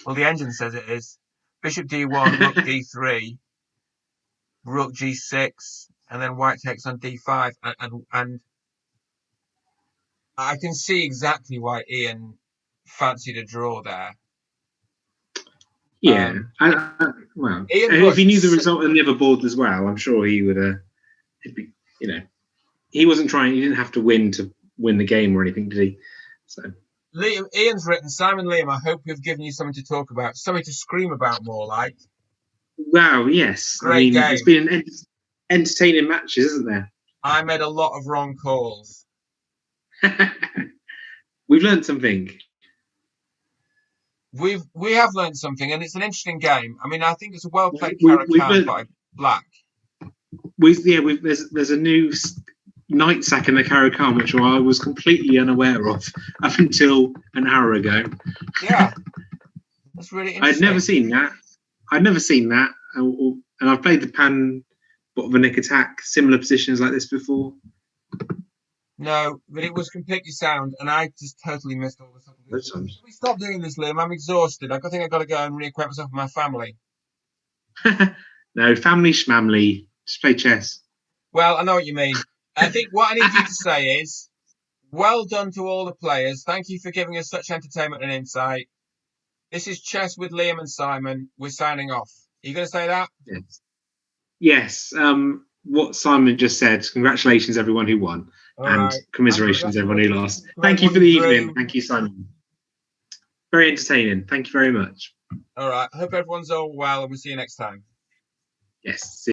the engine says it is. Bishop d1, rook d3, rook g6, and then white takes on d5, and I can see exactly why Ian fancied a draw there. Yeah. Well, Ian if was he knew the result on the other board as well, I'm sure he would. You know, he wasn't trying. He didn't have to win the game or anything, did he? So. Liam, Ian's written, Simon Liam, I hope we've given you something to talk about, something to scream about more like. Wow, yes. I Great mean, there's game. been entertaining matches, isn't there? I made a lot of wrong calls. We've learned something. We have learned something, and it's an interesting game. I mean, I think it's a well played We've Caro-Kann learned. by Black. There's a new night sack in the Caro-Kann, which I was completely unaware of up until an hour ago. Yeah, that's really interesting. I'd never seen that. And I've played the pan bottom of a nick attack, similar positions like this before. No, but it was completely sound, and I just totally missed all the stuff. Can we stop doing this, Liam? I'm exhausted. I think I've got to go and reacquaint myself with my family. No, family schmamly. Just play chess. Well, I know what you mean. I think what I need you to say is, well done to all the players. Thank you for giving us such entertainment and insight. This is Chess with Liam and Simon. We're signing off. Are you going to say that? Yes. Yes. What Simon just said. Congratulations, everyone who won. All and right. commiserations, everyone who lost. Thank you for the evening. Thank you, Simon. Very entertaining. Thank you very much. All right. Hope everyone's all well, and we'll see you next time. Yes.